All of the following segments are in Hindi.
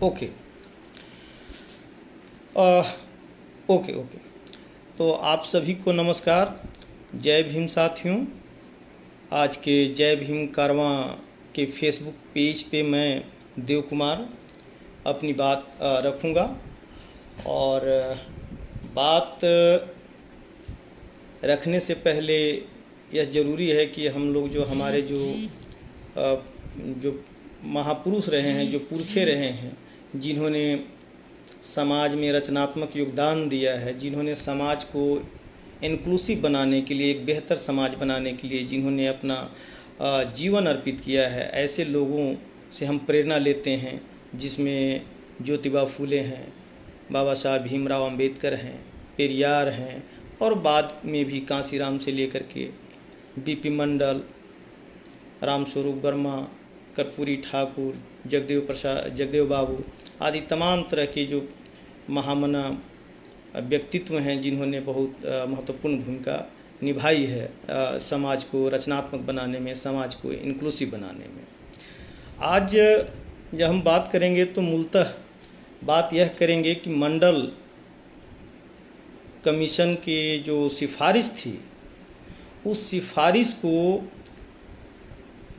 ओके अ, ओके ओके। तो आप सभी को नमस्कार। जय भीम साथियों। आज के जय भीम कारवां के फेसबुक पेज पे मैं देव कुमार अपनी बात रखूँगा। और बात रखने से पहले यह ज़रूरी है कि हम लोग जो हमारे जो महापुरुष रहे हैं, जो पुरखे रहे हैं, जिन्होंने समाज में रचनात्मक योगदान दिया है, जिन्होंने समाज को इंक्लूसिव बनाने के लिए, एक बेहतर समाज बनाने के लिए जिन्होंने अपना जीवन अर्पित किया है, ऐसे लोगों से हम प्रेरणा लेते हैं, जिसमें ज्योतिबा फूले हैं, बाबा साहब भीमराव अंबेडकर हैं, पेरियार हैं, और बाद में भी कांसीराम से लेकर के बीपी मंडल, रामस्वरूप वर्मा, कर्पूरी ठाकुर, जगदेव बाबू आदि तमाम तरह के जो महामना व्यक्तित्व हैं, जिन्होंने बहुत महत्वपूर्ण भूमिका निभाई है समाज को रचनात्मक बनाने में, समाज को इंक्लूसिव बनाने में। आज जब हम बात करेंगे तो मूलतः बात यह करेंगे कि मंडल कमीशन की जो सिफारिश थी, उस सिफारिश को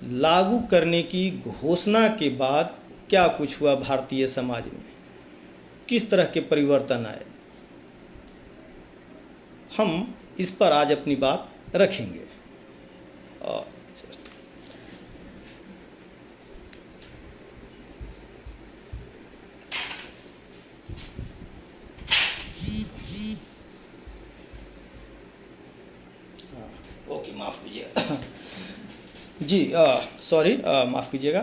लागू करने की घोषणा के बाद क्या कुछ हुआ भारतीय समाज में, किस तरह के परिवर्तन आए, हम इस पर आज अपनी बात रखेंगे। ओके, माफ़ कीजिएगा जी, सॉरी, माफ़ कीजिएगा।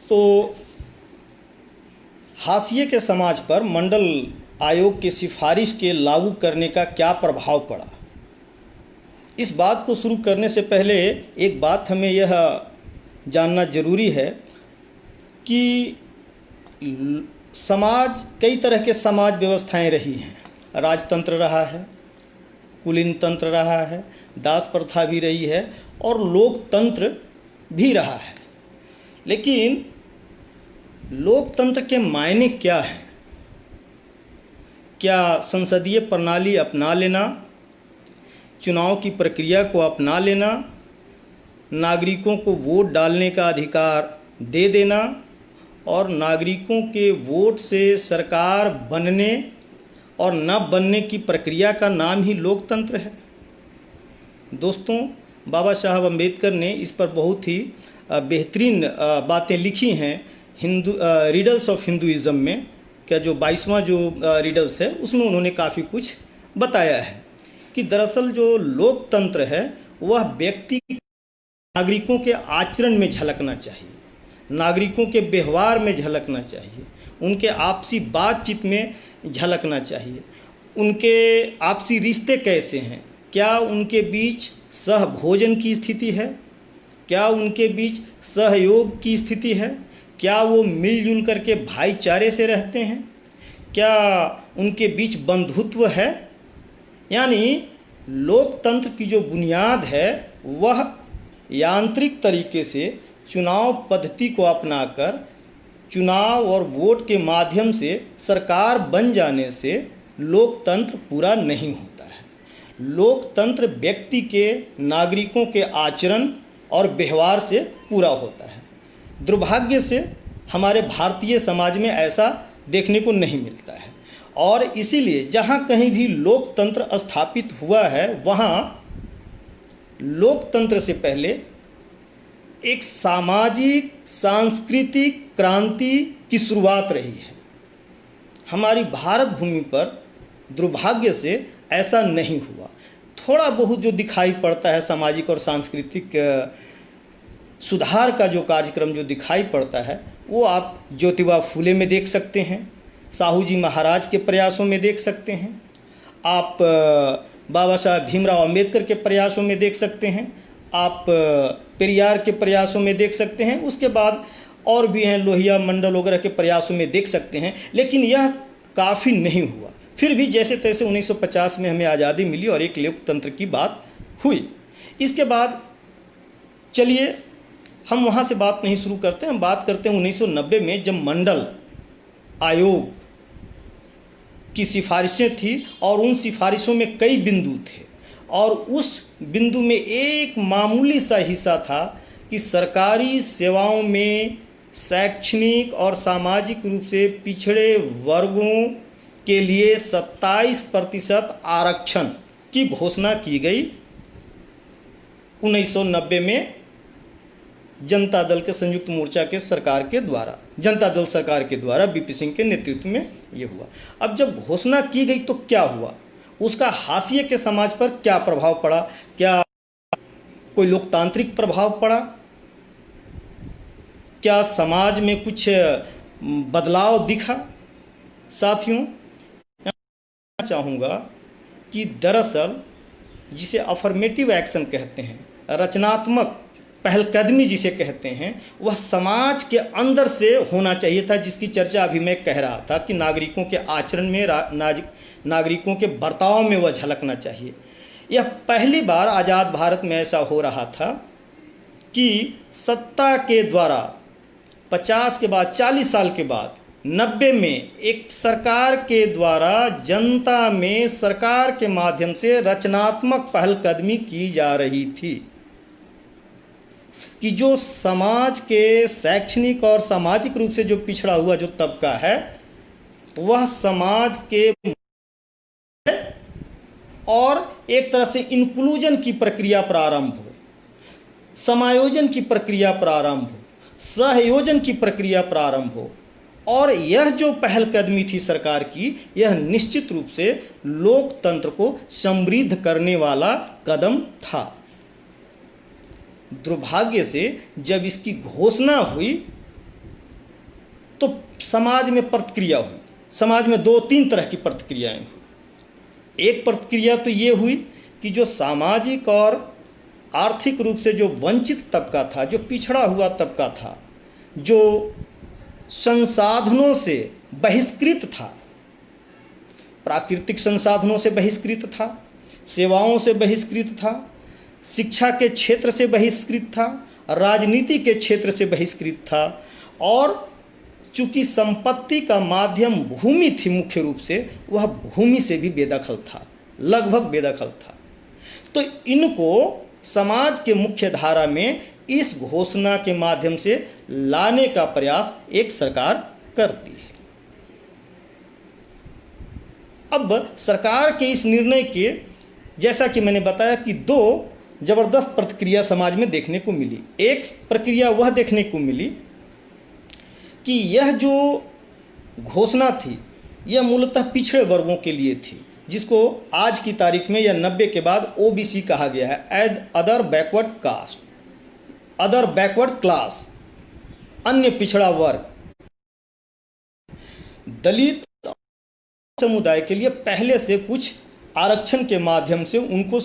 तो हाशिए के समाज पर मंडल आयोग की सिफारिश के लागू करने का क्या प्रभाव पड़ा, इस बात को शुरू करने से पहले एक बात हमें यह जानना जरूरी है कि समाज, कई तरह के समाज व्यवस्थाएं रही हैं। राजतंत्र रहा है, कुलीन तंत्र रहा है, दास प्रथा भी रही है, और लोकतंत्र भी रहा है। लेकिन लोकतंत्र के मायने क्या हैं? क्या संसदीय प्रणाली अपना लेना, चुनाव की प्रक्रिया को अपना लेना, नागरिकों को वोट डालने का अधिकार दे देना, और नागरिकों के वोट से सरकार बनने और न बनने की प्रक्रिया का नाम ही लोकतंत्र है? दोस्तों, बाबा साहब अम्बेडकर ने इस पर बहुत ही बेहतरीन बातें लिखी हैं रिडल्स ऑफ हिंदुइज्म में। क्या जो 22वां जो रिडल्स है, उसमें उन्होंने काफ़ी कुछ बताया है कि दरअसल जो लोकतंत्र है वह व्यक्ति नागरिकों के आचरण में झलकना चाहिए, नागरिकों के व्यवहार में झलकना चाहिए, उनके आपसी बातचीत में झलकना चाहिए। उनके आपसी रिश्ते कैसे हैं, क्या उनके बीच सहभोजन की स्थिति है, क्या उनके बीच सहयोग की स्थिति है, क्या वो मिलजुल करके भाईचारे से रहते हैं, क्या उनके बीच बंधुत्व है। यानी लोकतंत्र की जो बुनियाद है वह यांत्रिक तरीके से चुनाव पद्धति को अपनाकर, चुनाव और वोट के माध्यम से सरकार बन जाने से लोकतंत्र पूरा नहीं होता है। लोकतंत्र व्यक्ति के, नागरिकों के आचरण और व्यवहार से पूरा होता है। दुर्भाग्य से हमारे भारतीय समाज में ऐसा देखने को नहीं मिलता है, और इसीलिए जहाँ कहीं भी लोकतंत्र स्थापित हुआ है, वहाँ लोकतंत्र से पहले एक सामाजिक सांस्कृतिक क्रांति की शुरुआत रही है। हमारी भारत भूमि पर दुर्भाग्य से ऐसा नहीं हुआ। थोड़ा बहुत जो दिखाई पड़ता है सामाजिक और सांस्कृतिक सुधार का जो कार्यक्रम जो दिखाई पड़ता है, वो आप ज्योतिबा फूले में देख सकते हैं, साहू जी महाराज के प्रयासों में देख सकते हैं, आप बाबा साहब भीमराव अंबेडकर के प्रयासों में देख सकते हैं, आप पेरियार के प्रयासों में देख सकते हैं, उसके बाद और भी हैं, लोहिया मंडल वगैरह के प्रयासों में देख सकते हैं। लेकिन यह काफ़ी नहीं हुआ। फिर भी जैसे तैसे 1950 में हमें आज़ादी मिली और एक लोकतंत्र की बात हुई। इसके बाद चलिए हम वहाँ से बात नहीं शुरू करते, हम बात करते हैं 1990 में, जब मंडल आयोग की सिफारिशें थी और उन सिफारिशों में कई बिंदु थे और उस बिंदु में एक मामूली सा हिस्सा था कि सरकारी सेवाओं में शैक्षणिक और सामाजिक रूप से पिछड़े वर्गों के लिए 27% आरक्षण की घोषणा की गई 1990 में जनता दल के संयुक्त मोर्चा के सरकार के द्वारा, जनता दल सरकार के द्वारा बीपी सिंह के नेतृत्व में ये हुआ। अब जब घोषणा की गई तो क्या हुआ, उसका हाशिए के समाज पर क्या प्रभाव पड़ा, क्या कोई लोकतांत्रिक प्रभाव पड़ा, क्या समाज में कुछ बदलाव दिखा? साथियों, मैं चाहूँगा कि दरअसल जिसे अफर्मेटिव एक्शन कहते हैं, रचनात्मक पहलकदमी जिसे कहते हैं, वह समाज के अंदर से होना चाहिए था, जिसकी चर्चा अभी मैं कह रहा था कि नागरिकों के आचरण में, नागरिकों के बर्ताव में वह झलकना चाहिए। यह पहली बार आज़ाद भारत में ऐसा हो रहा था कि सत्ता के द्वारा 50 के बाद, 40 साल के बाद 90 में एक सरकार के द्वारा जनता में सरकार के माध्यम से रचनात्मक पहलकदमी की जा रही थी कि जो समाज के शैक्षणिक और सामाजिक रूप से जो पिछड़ा हुआ जो तबका है, वह समाज के और एक तरह से इंक्लूजन की प्रक्रिया प्रारंभ हो, समायोजन की प्रक्रिया प्रारंभ हो, सहयोजन की प्रक्रिया प्रारंभ हो। और यह जो पहलकदमी थी सरकार की, यह निश्चित रूप से लोकतंत्र को समृद्ध करने वाला कदम था। दुर्भाग्य से जब इसकी घोषणा हुई तो समाज में प्रतिक्रिया हुई। समाज में 2-3 तरह की प्रतिक्रियाएं हुई। एक प्रतिक्रिया तो ये हुई कि जो सामाजिक और आर्थिक रूप से जो वंचित तबका था, जो पिछड़ा हुआ तबका था, जो संसाधनों से बहिष्कृत था, प्राकृतिक संसाधनों से बहिष्कृत था, सेवाओं से बहिष्कृत था, शिक्षा के क्षेत्र से बहिष्कृत था, राजनीति के क्षेत्र से बहिष्कृत था, और चूंकि संपत्ति का माध्यम भूमि थी मुख्य रूप से, वह भूमि से भी बेदखल था, लगभग बेदखल था। तो इनको समाज के मुख्य धारा में इस घोषणा के माध्यम से लाने का प्रयास एक सरकार करती है। अब सरकार के इस निर्णय के, जैसा कि मैंने बताया कि 2 जबरदस्त प्रतिक्रिया समाज में देखने को मिली। एक प्रक्रिया वह देखने को मिली कि यह जो घोषणा थी, यह मूलतः पिछड़े वर्गों के लिए थी, जिसको आज की तारीख में या 90 के बाद ओबीसी कहा गया है, other backward caste, other backward class, अन्य पिछड़ा वर्ग। दलित समुदाय के लिए पहले से कुछ आरक्षण के माध्यम से उनको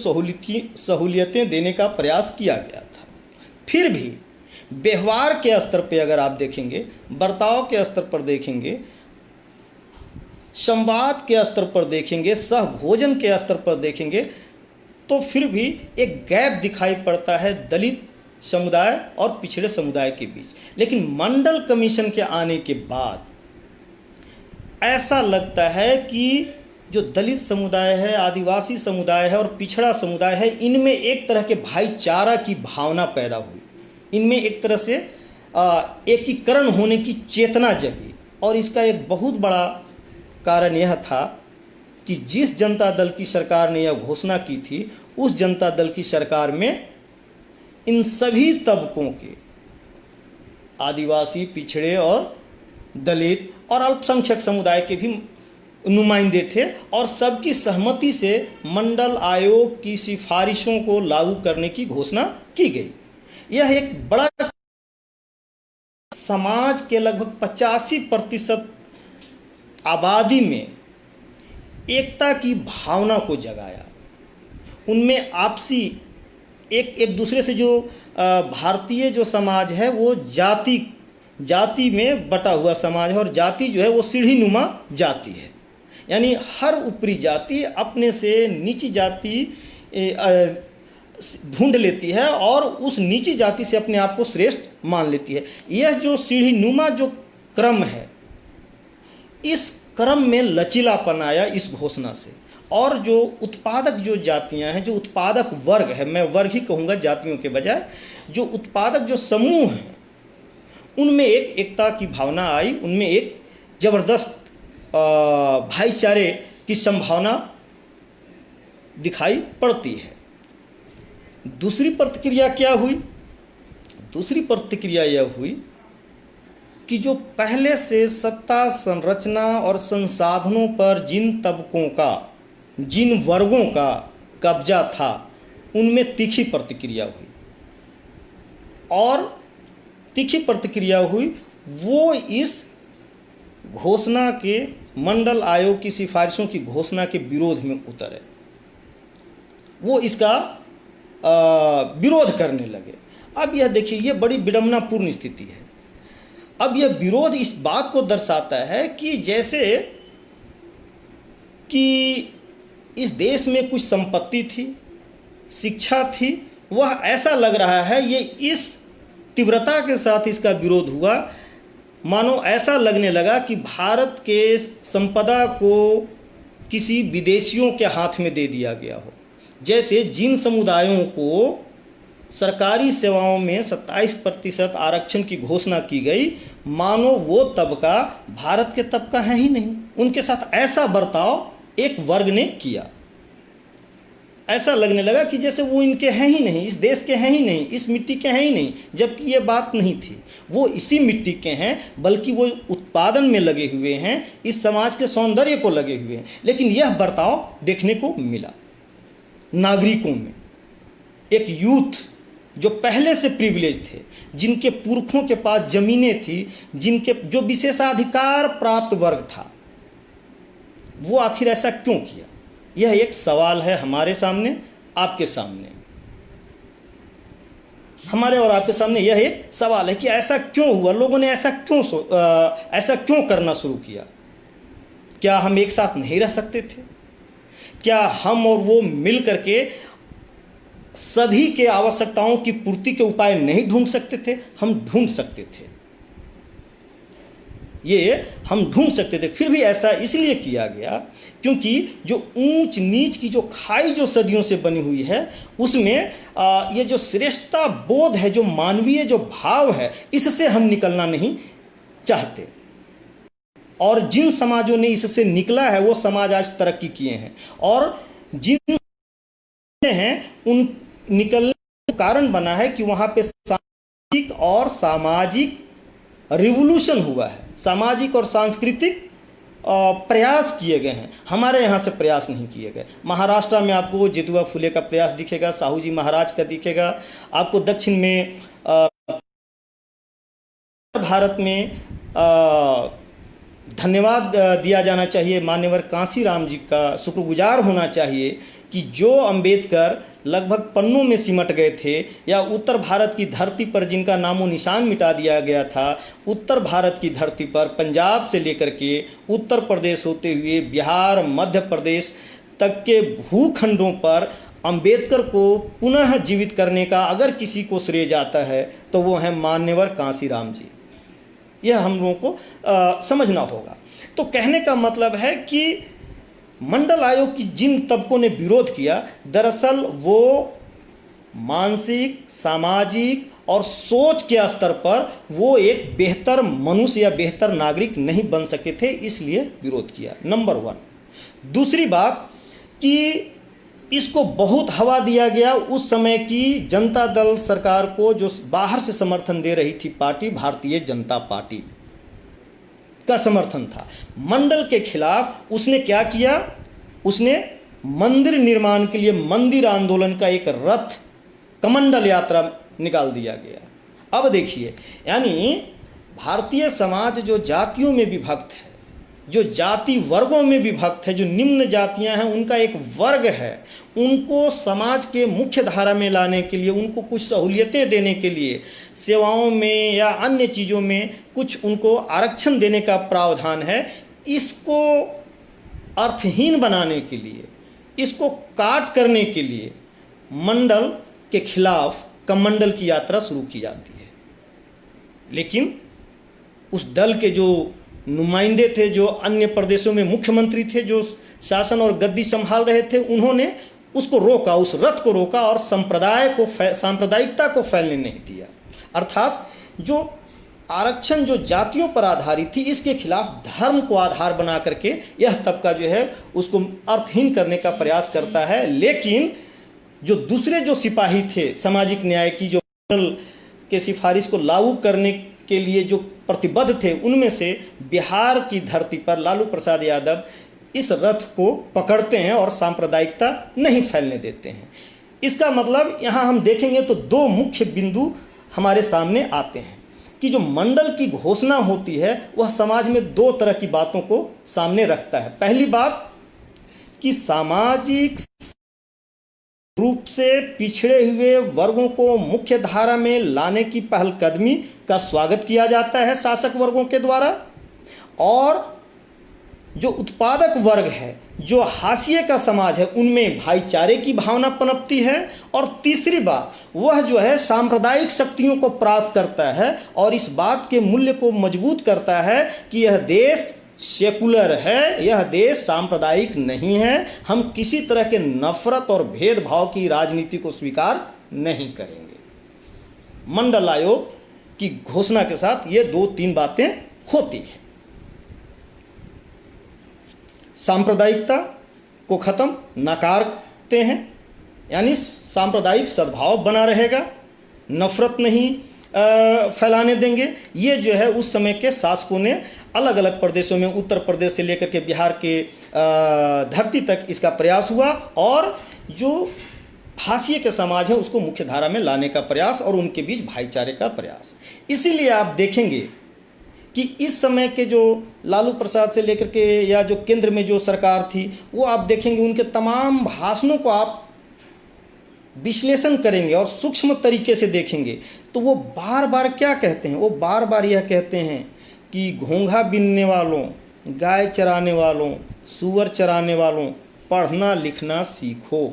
सहूलियतें देने का प्रयास किया गया था। फिर भी व्यवहार के स्तर पर अगर आप देखेंगे, बर्ताव के स्तर पर देखेंगे, संवाद के स्तर पर देखेंगे, सहभोजन के स्तर पर देखेंगे, तो फिर भी एक गैप दिखाई पड़ता है दलित समुदाय और पिछड़े समुदाय के बीच। लेकिन मंडल कमीशन के आने के बाद ऐसा लगता है कि जो दलित समुदाय है, आदिवासी समुदाय है और पिछड़ा समुदाय है, इनमें एक तरह के भाईचारा की भावना पैदा हुई, इनमें एक तरह से एकीकरण होने की चेतना जगी। और इसका एक बहुत बड़ा कारण यह था कि जिस जनता दल की सरकार ने यह घोषणा की थी, उस जनता दल की सरकार में इन सभी तबकों के, आदिवासी, पिछड़े और दलित और अल्पसंख्यक समुदाय के भी नुमाइंदे थे, और सबकी सहमति से मंडल आयोग की सिफारिशों को लागू करने की घोषणा की गई। यह एक बड़ा समाज के लगभग 85% आबादी में एकता की भावना को जगाया। उनमें आपसी एक दूसरे से, जो भारतीय जो समाज है वो जाति में बटा हुआ समाज है, और जाति जो है वो सीढ़ी नुमा जाति है, यानी हर ऊपरी जाति अपने से नीची जाति ढूंढ लेती है और उस नीची जाति से अपने आप को श्रेष्ठ मान लेती है। यह जो सीढ़ी नुमा जो क्रम है, इस क्रम में लचीलापन आया इस घोषणा से, और जो उत्पादक जो जातियां हैं, जो उत्पादक वर्ग है, मैं वर्ग ही कहूँगा जातियों के बजाय, जो उत्पादक जो समूह हैं, उनमें एक एकता की भावना आई, उनमें एक जबरदस्त भाईचारे की संभावना दिखाई पड़ती है। दूसरी प्रतिक्रिया क्या हुई? दूसरी प्रतिक्रिया यह हुई कि जो पहले से सत्ता संरचना और संसाधनों पर जिन तबकों का, जिन वर्गों का कब्जा था, उनमें तीखी प्रतिक्रिया हुई, और तीखी प्रतिक्रिया हुई। वो इस घोषणा के, मंडल आयोग की सिफारिशों की घोषणा के विरोध में उतरे, वो इसका विरोध करने लगे। अब यह देखिए, यह बड़ी विडंबनापूर्ण स्थिति है। अब यह विरोध इस बात को दर्शाता है कि जैसे कि इस देश में कुछ संपत्ति थी, शिक्षा थी, वह ऐसा लग रहा है, ये इस तीव्रता के साथ इसका विरोध हुआ, मानो ऐसा लगने लगा कि भारत के संपदा को किसी विदेशियों के हाथ में दे दिया गया हो। जैसे जिन समुदायों को सरकारी सेवाओं में 27% आरक्षण की घोषणा की गई, मानो वो तबका भारत के तबका है ही नहीं। उनके साथ ऐसा बर्ताव एक वर्ग ने किया, ऐसा लगने लगा कि जैसे वो इनके हैं ही नहीं, इस देश के हैं ही नहीं, इस मिट्टी के हैं ही नहीं, जबकि ये बात नहीं थी। वो इसी मिट्टी के हैं, बल्कि वो उत्पादन में लगे हुए हैं, इस समाज के सौंदर्य को लगे हुए हैं। लेकिन यह बर्ताव देखने को मिला नागरिकों में। एक यूथ जो पहले से प्रिविलेज थे, जिनके पुरखों के पास जमीनें थी, जिनके जो विशेषाधिकार प्राप्त वर्ग था, वो आखिर ऐसा क्यों किया? यह एक सवाल है हमारे सामने, आपके सामने, हमारे और आपके सामने यह एक सवाल है कि ऐसा क्यों हुआ, लोगों ने ऐसा क्यों करना शुरू किया? क्या हम एक साथ नहीं रह सकते थे? क्या हम और वो मिल करके सभी के आवश्यकताओं की पूर्ति के उपाय नहीं ढूंढ सकते थे? हम ढूंढ सकते थे, ये हम ढूंढ सकते थे। फिर भी ऐसा इसलिए किया गया क्योंकि जो ऊंच नीच की जो खाई जो सदियों से बनी हुई है, उसमें ये जो श्रेष्ठता बोध है, जो मानवीय जो भाव है, इससे हम निकलना नहीं चाहते। और जिन समाजों ने इससे निकला है, वो समाज आज तरक्की किए हैं, और जिन हैं उन निकलने का कारण बना है कि वहां पे सामाजिक और सामाजिक रिवोल्यूशन हुआ है, सामाजिक और सांस्कृतिक प्रयास किए गए हैं। हमारे यहाँ से प्रयास नहीं किए गए। महाराष्ट्र में आपको जितुआ फुले का प्रयास दिखेगा, साहू जी महाराज का दिखेगा, आपको दक्षिण में भारत में धन्यवाद दिया जाना चाहिए, मान्यवर कांसीराम जी का शुक्रगुजार होना चाहिए कि जो अंबेडकर लगभग पन्नों में सिमट गए थे, या उत्तर भारत की धरती पर जिनका नामो निशान मिटा दिया गया था, उत्तर भारत की धरती पर पंजाब से लेकर के उत्तर प्रदेश होते हुए बिहार, मध्य प्रदेश तक के भूखंडों पर अंबेडकर को पुनः जीवित करने का अगर किसी को श्रेय जाता है तो वो हैं मान्यवर कांसीराम जी। यह हम लोगों को समझना होगा। तो कहने का मतलब है कि मंडल आयोग की जिन तबकों ने विरोध किया, दरअसल वो मानसिक, सामाजिक और सोच के स्तर पर वो एक बेहतर मनुष्य या बेहतर नागरिक नहीं बन सके थे, इसलिए विरोध किया, नंबर 1। दूसरी बात कि इसको बहुत हवा दिया गया उस समय की जनता दल सरकार को, जो बाहर से समर्थन दे रही थी पार्टी, भारतीय जनता पार्टी का समर्थन था। मंडल के खिलाफ उसने क्या किया? उसने मंदिर निर्माण के लिए मंदिर आंदोलन का एक रथ, कमंडल यात्रा निकाल दिया गया। अब देखिए, यानी भारतीय समाज जो जातियों में विभक्त है, जो जाति वर्गों में विभक्त है, जो निम्न जातियां हैं, उनका एक वर्ग है, उनको समाज के मुख्य धारा में लाने के लिए, उनको कुछ सहूलियतें देने के लिए, सेवाओं में या अन्य चीज़ों में कुछ उनको आरक्षण देने का प्रावधान है। इसको अर्थहीन बनाने के लिए, इसको काट करने के लिए मंडल के खिलाफ कमंडल की यात्रा शुरू की जाती है। लेकिन उस दल के जो नुमाइंदे थे, जो अन्य प्रदेशों में मुख्यमंत्री थे, जो शासन और गद्दी संभाल रहे थे, उन्होंने उसको रोका, उस रथ को रोका और सांप्रदायिकता को फैलने नहीं दिया। अर्थात जो आरक्षण जो जातियों पर आधारित थी, इसके खिलाफ धर्म को आधार बना करके यह तबका जो है उसको अर्थहीन करने का प्रयास करता है। लेकिन जो दूसरे जो सिपाही थे सामाजिक न्याय की, जो के सिफारिश को लागू करने के लिए जो प्रतिबद्ध थे, उनमें से बिहार की धरती पर लालू प्रसाद यादव इस रथ को पकड़ते हैं और सांप्रदायिकता नहीं फैलने देते हैं। इसका मतलब यहाँ हम देखेंगे तो दो मुख्य बिंदु हमारे सामने आते हैं कि जो मंडल की घोषणा होती है वह समाज में दो तरह की बातों को सामने रखता है। पहली बात कि सामाजिक रूप से पिछड़े हुए वर्गों को मुख्य धारा में लाने की पहलकदमी का स्वागत किया जाता है शासक वर्गों के द्वारा, और जो उत्पादक वर्ग है, जो हाशिए का समाज है, उनमें भाईचारे की भावना पनपती है। और तीसरी बात, वह जो है सांप्रदायिक शक्तियों को परास्त करता है और इस बात के मूल्य को मजबूत करता है कि यह देश सेकुलर है, यह देश सांप्रदायिक नहीं है, हम किसी तरह के नफरत और भेदभाव की राजनीति को स्वीकार नहीं करेंगे। मंडल आयोग की घोषणा के साथ ये दो तीन बातें होती हैं। सांप्रदायिकता को खत्म नकारते हैं, यानी सांप्रदायिक सद्भाव बना रहेगा, नफरत नहीं फैलाने देंगे। ये जो है उस समय के शासकों ने अलग अलग प्रदेशों में, उत्तर प्रदेश से लेकर के बिहार के धरती तक इसका प्रयास हुआ, और जो हाशिए के समाज है उसको मुख्य धारा में लाने का प्रयास और उनके बीच भाईचारे का प्रयास। इसीलिए आप देखेंगे कि इस समय के जो लालू प्रसाद से लेकर के या जो केंद्र में जो सरकार थी, वो आप देखेंगे उनके तमाम भाषणों को आप विश्लेषण करेंगे और सूक्ष्म तरीके से देखेंगे तो वो बार बार क्या कहते हैं, वो बार बार यह कहते हैं कि घोंघा बीनने वालों, गाय चराने वालों, सूअर चराने वालों, पढ़ना लिखना सीखो।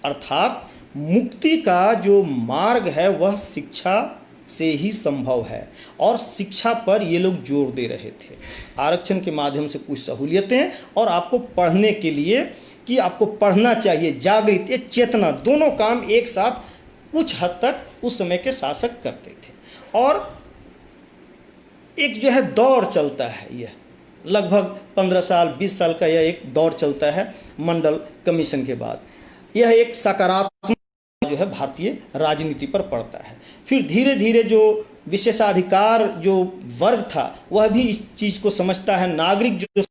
अर्थात मुक्ति का जो मार्ग है वह शिक्षा से ही संभव है, और शिक्षा पर ये लोग जोर दे रहे थे। आरक्षण के माध्यम से कुछ सहूलियतें और आपको पढ़ने के लिए कि आपको पढ़ना चाहिए, जागृत, ये चेतना, दोनों काम एक साथ कुछ हद तक उस समय के शासक करते थे। और एक जो है दौर चलता है, यह लगभग 15 साल 20 साल का यह एक दौर चलता है मंडल कमीशन के बाद। यह एक सकारात्मक जो है भारतीय राजनीति पर पड़ता है। फिर धीरे धीरे जो विशेषाधिकार जो वर्ग था वह भी इस चीज़ को समझता है, नागरिक जो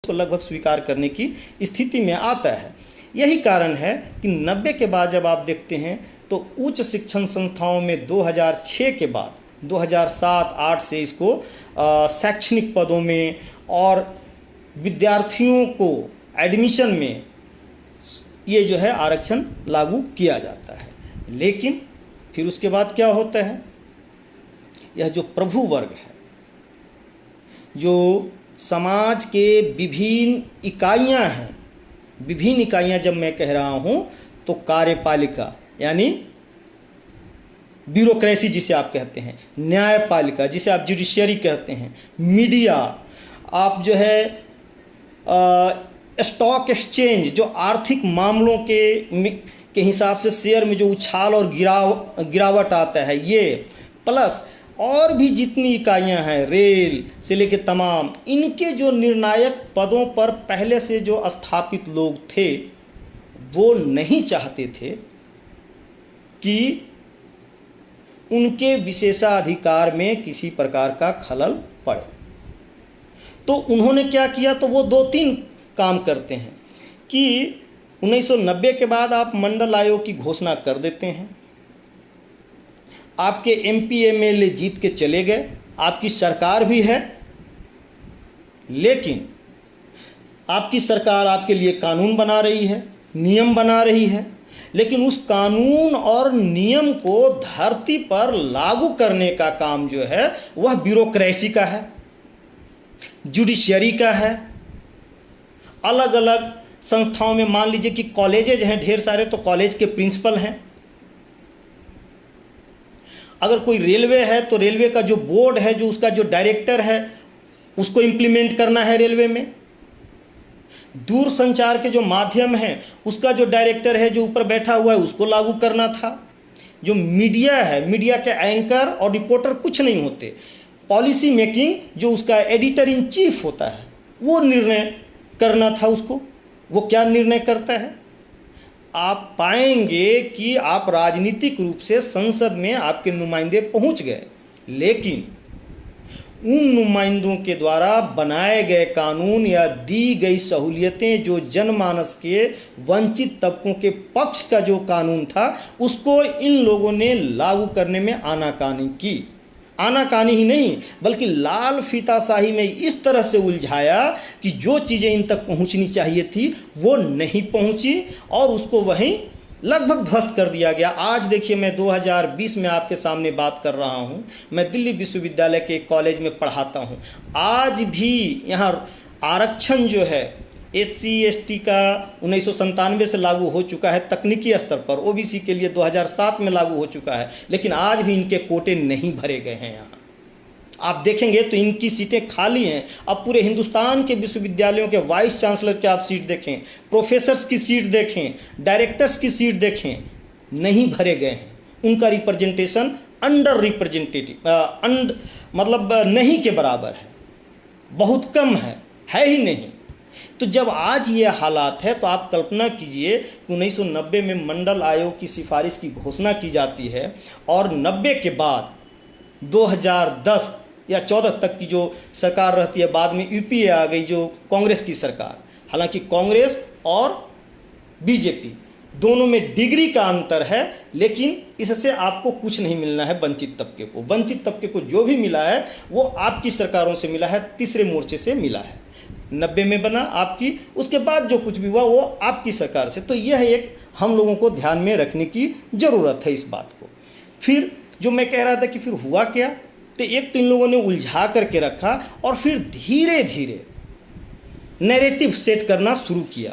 को लगभग स्वीकार करने की स्थिति में आता है। यही कारण है कि 90 के बाद जब आप देखते हैं तो उच्च शिक्षण संस्थाओं में 2006 के बाद 2007-8 से इसको शैक्षणिक पदों में और विद्यार्थियों को एडमिशन में ये जो है आरक्षण लागू किया जाता है। लेकिन फिर उसके बाद क्या होता है, यह जो प्रभु वर्ग है, जो समाज के विभिन्न इकाइयां हैं, विभिन्न इकाइयां जब मैं कह रहा हूं तो कार्यपालिका यानी ब्यूरोक्रेसी जिसे आप कहते हैं, न्यायपालिका जिसे आप जुडिशियरी कहते हैं, मीडिया, आप जो है स्टॉक एक्सचेंज जो आर्थिक मामलों के हिसाब से शेयर में जो उछाल और गिरावट आता है, ये प्लस और भी जितनी इकाइयां हैं, रेल से लेकर तमाम, इनके जो निर्णायक पदों पर पहले से जो स्थापित लोग थे वो नहीं चाहते थे कि उनके विशेषाधिकार में किसी प्रकार का खलल पड़े। तो उन्होंने क्या किया, तो वो 2-3 काम करते हैं कि 1990 के बाद आप मंडल आयोग की घोषणा कर देते हैं, आपके MP MLA जीत के चले गए, आपकी सरकार भी है, लेकिन आपकी सरकार आपके लिए कानून बना रही है, नियम बना रही है, लेकिन उस कानून और नियम को धरती पर लागू करने का काम जो है वह ब्यूरोक्रेसी का है, जुडिशियरी का है। अलग अलग संस्थाओं में मान लीजिए कि कॉलेजेज हैं ढेर सारे, तो कॉलेज के प्रिंसिपल हैं। अगर कोई रेलवे है तो रेलवे का जो बोर्ड है, जो उसका जो डायरेक्टर है, उसको इम्प्लीमेंट करना है रेलवे में। दूर संचार के जो माध्यम हैं उसका जो डायरेक्टर है, जो ऊपर बैठा हुआ है, उसको लागू करना था। जो मीडिया है, मीडिया के एंकर और रिपोर्टर कुछ नहीं होते। पॉलिसी मेकिंग जो उसका एडिटर इन चीफ होता है, वो निर्णय करना था उसको। वो क्या निर्णय करता है? आप पाएंगे कि आप राजनीतिक रूप से संसद में आपके नुमाइंदे पहुंच गए, लेकिन उन नुमाइंदों के द्वारा बनाए गए कानून या दी गई सहूलियतें जो जनमानस के वंचित तबकों के पक्ष का जो कानून था, उसको इन लोगों ने लागू करने में आनाकानी की। आनाकानी ही नहीं, बल्कि लाल फीताशाही में इस तरह से उलझाया कि जो चीज़ें इन तक पहुंचनी चाहिए थी वो नहीं पहुंची और उसको वहीं लगभग ध्वस्त कर दिया गया। आज देखिए, मैं 2020 में आपके सामने बात कर रहा हूँ। मैं दिल्ली विश्वविद्यालय के एक कॉलेज में पढ़ाता हूँ। आज भी यहाँ आरक्षण जो है SC ST का 1997 से लागू हो चुका है तकनीकी स्तर पर, OBC के लिए 2007 में लागू हो चुका है, लेकिन आज भी इनके कोटे नहीं भरे गए हैं। यहाँ आप देखेंगे तो इनकी सीटें खाली हैं। अब पूरे हिंदुस्तान के विश्वविद्यालयों के वाइस चांसलर की आप सीट देखें, प्रोफेसर्स की सीट देखें, डायरेक्टर्स की सीट देखें, नहीं भरे गए हैं। उनका रिप्रेजेंटेशन अंडर रिप्रेजेंटेटिव मतलब नहीं के बराबर है, बहुत कम है ही नहीं। तो जब आज ये हालात है तो आप कल्पना कीजिए कि 1990 में मंडल आयोग की सिफारिश की घोषणा की जाती है और 90 के बाद 2010 या 14 तक की जो सरकार रहती है, बाद में UPA आ गई जो कांग्रेस की सरकार। हालांकि कांग्रेस और बीजेपी दोनों में डिग्री का अंतर है, लेकिन इससे आपको कुछ नहीं मिलना है वंचित तबके को। वंचित तबके को जो भी मिला है वो आपकी सरकारों से मिला है, तीसरे मोर्चे से मिला है। 90 में बना आपकी, उसके बाद जो कुछ भी हुआ वो आपकी सरकार से। तो यह एक हम लोगों को ध्यान में रखने की ज़रूरत है इस बात को। फिर जो मैं कह रहा था कि फिर हुआ क्या, तो एक तो इन लोगों ने उलझा करके रखा और फिर धीरे धीरे नैरेटिव सेट करना शुरू किया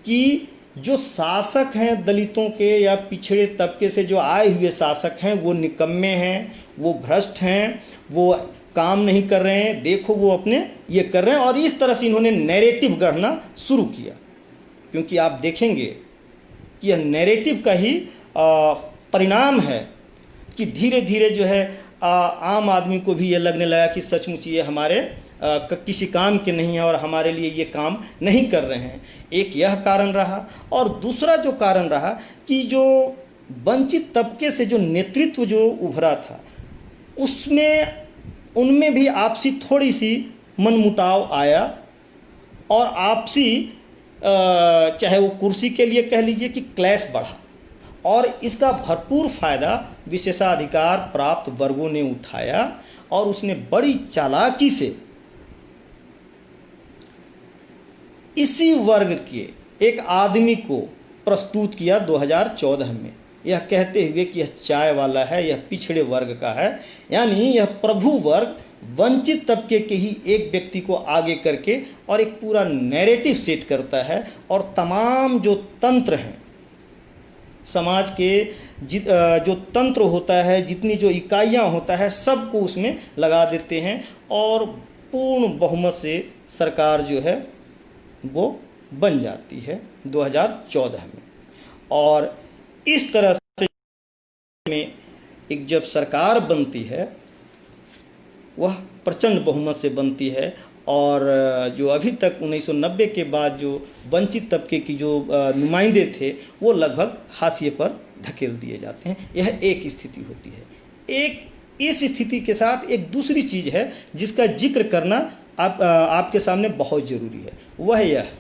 कि जो शासक हैं दलितों के या पिछड़े तबके से जो आए हुए शासक हैं वो निकम्मे हैं, वो भ्रष्ट हैं, वो काम नहीं कर रहे हैं, देखो वो अपने ये कर रहे हैं। और इस तरह से इन्होंने नैरेटिव गढ़ना शुरू किया। क्योंकि आप देखेंगे कि यह नैरेटिव का ही परिणाम है कि धीरे धीरे जो है आम आदमी को भी ये लगने लगा कि सचमुच ये हमारे किसी काम के नहीं है और हमारे लिए ये काम नहीं कर रहे हैं। एक यह कारण रहा, और दूसरा जो कारण रहा कि जो वंचित तबके से जो नेतृत्व जो उभरा था उसमें उनमें भी आपसी थोड़ी सी मनमुटाव आया और आपसी चाहे वो कुर्सी के लिए कह लीजिए कि क्लैश बढ़ा, और इसका भरपूर फ़ायदा विशेषाधिकार प्राप्त वर्गों ने उठाया और उसने बड़ी चालाकी से इसी वर्ग के एक आदमी को प्रस्तुत किया 2014 में, यह कहते हुए कि यह चाय वाला है, यह पिछड़े वर्ग का है। यानी यह प्रभु वर्ग वंचित तबके के ही एक व्यक्ति को आगे करके और एक पूरा नैरेटिव सेट करता है और तमाम जो तंत्र हैं समाज के जो तंत्र होता है, जितनी जो इकाइयाँ होता है, सबको उसमें लगा देते हैं और पूर्ण बहुमत से सरकार जो है वो बन जाती है 2014 में। और इस तरह से में एक जब सरकार बनती है वह प्रचंड बहुमत से बनती है, और जो अभी तक 1990 के बाद जो वंचित तबके की जो नुमाइंदे थे वो लगभग हाशिए पर धकेल दिए जाते हैं। यह एक स्थिति होती है। एक इस स्थिति के साथ एक दूसरी चीज़ है जिसका जिक्र करना आपके सामने बहुत ज़रूरी है। वह यह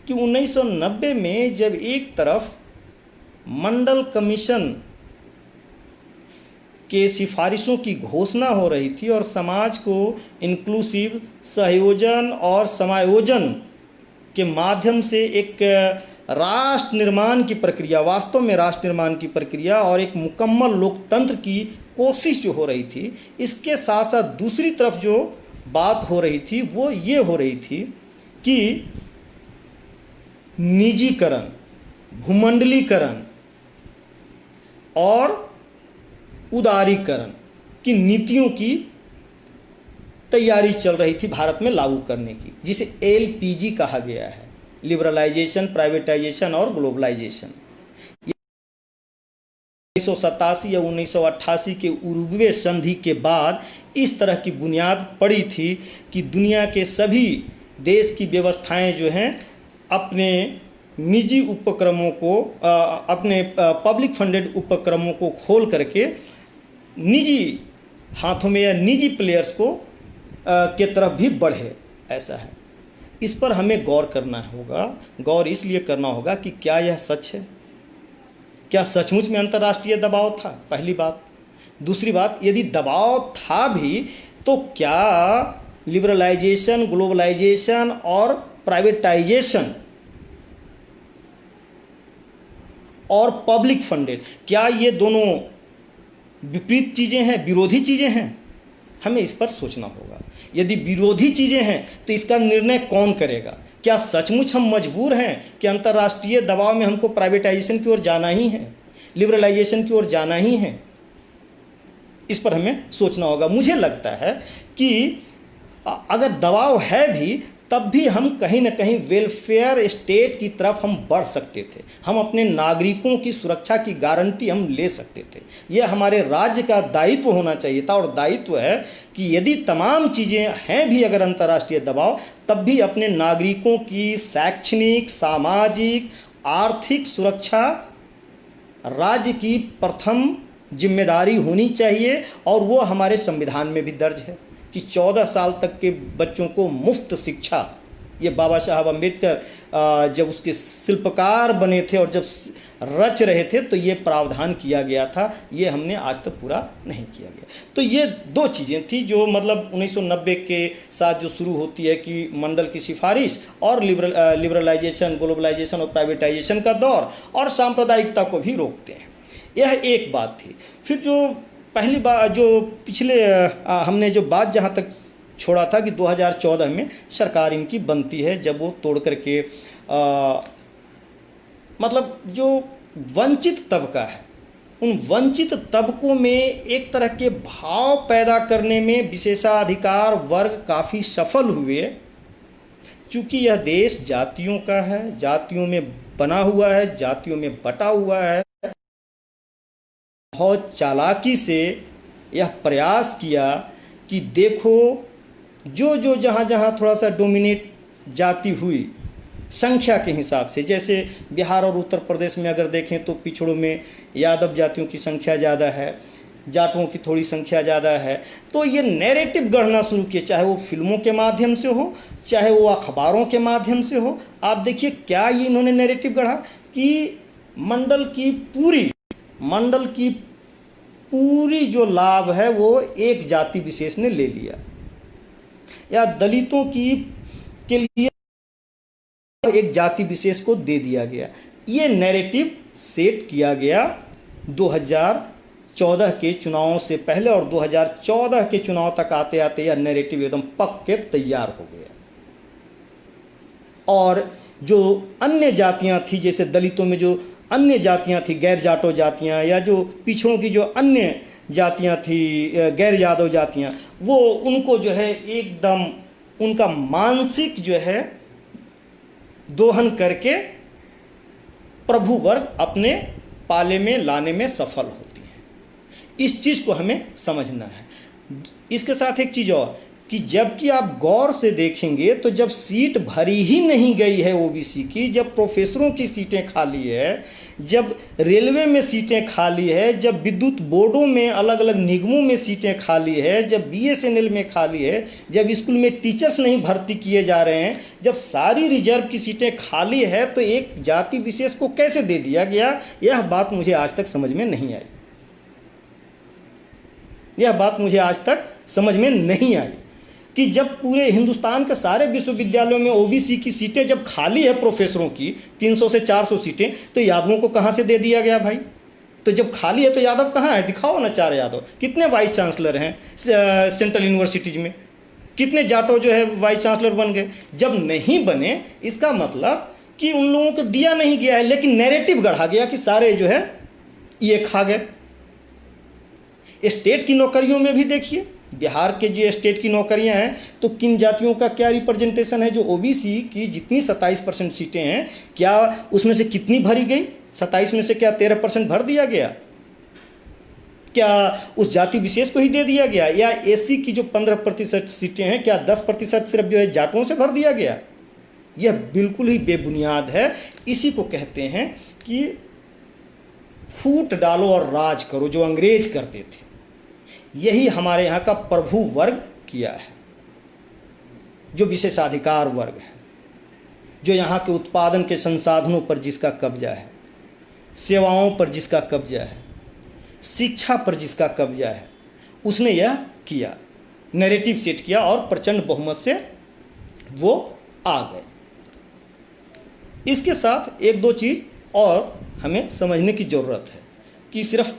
कि 1990 में जब एक तरफ मंडल कमीशन के सिफारिशों की घोषणा हो रही थी और समाज को इंक्लूसिव सहयोजन और समायोजन के माध्यम से एक राष्ट्र निर्माण की प्रक्रिया, वास्तव में राष्ट्र निर्माण की प्रक्रिया और एक मुकम्मल लोकतंत्र की कोशिश जो हो रही थी, इसके साथ साथ दूसरी तरफ जो बात हो रही थी वो ये हो रही थी कि निजीकरण, भूमंडलीकरण और उदारीकरण की नीतियों की तैयारी चल रही थी भारत में लागू करने की, जिसे एलपीजी कहा गया है, लिबरलाइजेशन, प्राइवेटाइजेशन और ग्लोबलाइजेशन। 1987 या 1988 के उरुग्वे संधि के बाद इस तरह की बुनियाद पड़ी थी कि दुनिया के सभी देश की व्यवस्थाएं जो हैं अपने निजी उपक्रमों को, अपने पब्लिक फंडेड उपक्रमों को खोल करके निजी हाथों में या निजी प्लेयर्स को के तरफ भी बढ़े। ऐसा है, इस पर हमें गौर करना होगा। गौर इसलिए करना होगा कि क्या यह सच है, क्या सचमुच में अंतर्राष्ट्रीय दबाव था, पहली बात। दूसरी बात, यदि दबाव था भी तो क्या लिबरलाइजेशन, ग्लोबलाइजेशन और प्राइवेटाइजेशन और पब्लिक फंडेड, क्या ये दोनों विपरीत चीज़ें हैं, विरोधी चीज़ें हैं? हमें इस पर सोचना होगा। यदि विरोधी चीज़ें हैं तो इसका निर्णय कौन करेगा? क्या सचमुच हम मजबूर हैं कि अंतर्राष्ट्रीय दबाव में हमको प्राइवेटाइजेशन की ओर जाना ही है, लिबरलाइजेशन की ओर जाना ही है? इस पर हमें सोचना होगा। मुझे लगता है कि अगर दबाव है भी तब भी हम कहीं ना कहीं वेलफेयर स्टेट की तरफ हम बढ़ सकते थे। हम अपने नागरिकों की सुरक्षा की गारंटी हम ले सकते थे। यह हमारे राज्य का दायित्व होना चाहिए था, और दायित्व है कि यदि तमाम चीज़ें हैं भी अगर अंतर्राष्ट्रीय दबाव, तब भी अपने नागरिकों की शैक्षणिक, सामाजिक, आर्थिक सुरक्षा राज्य की प्रथम जिम्मेदारी होनी चाहिए। और वो हमारे संविधान में भी दर्ज है कि 14 साल तक के बच्चों को मुफ्त शिक्षा, ये बाबा साहब अम्बेडकर जब उसके शिल्पकार बने थे और जब रच रहे थे तो ये प्रावधान किया गया था। ये हमने आज तक पूरा नहीं किया गया। तो ये दो चीज़ें थी जो मतलब 1990 के साथ जो शुरू होती है कि मंडल की सिफारिश और लिबरलाइजेशन, ग्लोबलाइजेशन और प्राइवेटाइजेशन का दौर, और सांप्रदायिकता को भी रोकते हैं। यह एक बात थी। फिर जो पहली बात, जो पिछले हमने जो बात जहाँ तक छोड़ा था कि 2014 में सरकार इनकी बनती है, जब वो तोड़ करके मतलब जो वंचित तबका है, उन वंचित तबकों में एक तरह के भाव पैदा करने में विशेषाधिकार वर्ग काफ़ी सफल हुए। चूँकि यह देश जातियों का है, जातियों में बना हुआ है, जातियों में बटा हुआ है, बहुत चालाकी से यह प्रयास किया कि देखो जो जो जहाँ जहाँ थोड़ा सा डोमिनेट जाति हुई संख्या के हिसाब से, जैसे बिहार और उत्तर प्रदेश में अगर देखें तो पिछड़ों में यादव जातियों की संख्या ज़्यादा है, जाटों की थोड़ी संख्या ज़्यादा है। तो ये नैरेटिव गढ़ना शुरू किए, चाहे वो फिल्मों के माध्यम से हो, चाहे वो अखबारों के माध्यम से हो। आप देखिए क्या ये इन्होंने नैरेटिव गढ़ा कि मंडल की पूरी जो लाभ है वो एक जाति विशेष ने ले लिया, या दलितों की के लिए एक जाति विशेष को दे दिया गया। ये नैरेटिव सेट किया गया 2014 के चुनावों से पहले, और 2014 के चुनाव तक आते आते यह नैरेटिव एकदम पक के तैयार हो गया। और जो अन्य जातियां थी, जैसे दलितों में जो अन्य जातियां थी, गैर जाटो जातियां, या जो पिछड़ों की जो अन्य जातियां थी, गैर यादव जातियां, वो उनको जो है एकदम उनका मानसिक जो है दोहन करके प्रभु वर्ग अपने पाले में लाने में सफल होती है। इस चीज़ को हमें समझना है। इसके साथ एक चीज़ और कि जबकि आप गौर से देखेंगे तो जब सीट भरी ही नहीं गई है ओबीसी की, जब प्रोफेसरों की सीटें खाली है, जब रेलवे में सीटें खाली है, जब विद्युत बोर्डों में अलग अलग निगमों में सीटें खाली है, जब बीएसएनएल में खाली है, जब स्कूल में टीचर्स नहीं भर्ती किए जा रहे हैं, जब सारी रिजर्व की सीटें खाली है, तो एक जाति विशेष को कैसे दे दिया गया? यह बात मुझे आज तक समझ में नहीं आई। यह बात मुझे आज तक समझ में नहीं आई कि जब पूरे हिंदुस्तान के सारे विश्वविद्यालयों में ओबीसी की सीटें जब खाली है, प्रोफेसरों की 300 से 400 सीटें, तो यादवों को कहाँ से दे दिया गया भाई? तो जब खाली है तो यादव कहाँ है? दिखाओ ना 4 यादव। कितने वाइस चांसलर हैं सेंट्रल यूनिवर्सिटीज में? कितने जाटो जो है वाइस चांसलर बन गए? जब नहीं बने, इसका मतलब कि उन लोगों को दिया नहीं गया है, लेकिन नैरेटिव गढ़ा गया कि सारे जो है ये खा गए। स्टेट की नौकरियों में भी देखिए, बिहार के जो स्टेट की नौकरियां हैं तो किन जातियों का क्या रिप्रेजेंटेशन है। जो ओबीसी की जितनी 27% सीटें हैं, क्या उसमें से कितनी भरी गई? 27 में से क्या 13% भर दिया गया? क्या उस जाति विशेष को ही दे दिया गया? या एससी की जो 15% सीटें हैं, क्या 10% सिर्फ जो है जाटों से भर दिया गया? यह बिल्कुल ही बेबुनियाद है। इसी को कहते हैं कि फूट डालो और राज करो, जो अंग्रेज करते थे। यही हमारे यहाँ का प्रभु वर्ग किया है, जो विशेषाधिकार वर्ग है, जो यहाँ के उत्पादन के संसाधनों पर जिसका कब्जा है, सेवाओं पर जिसका कब्जा है, शिक्षा पर जिसका कब्जा है, उसने यह किया, नैरेटिव सेट किया और प्रचंड बहुमत से वो आ गए। इसके साथ एक दो चीज़ और हमें समझने की ज़रूरत है कि सिर्फ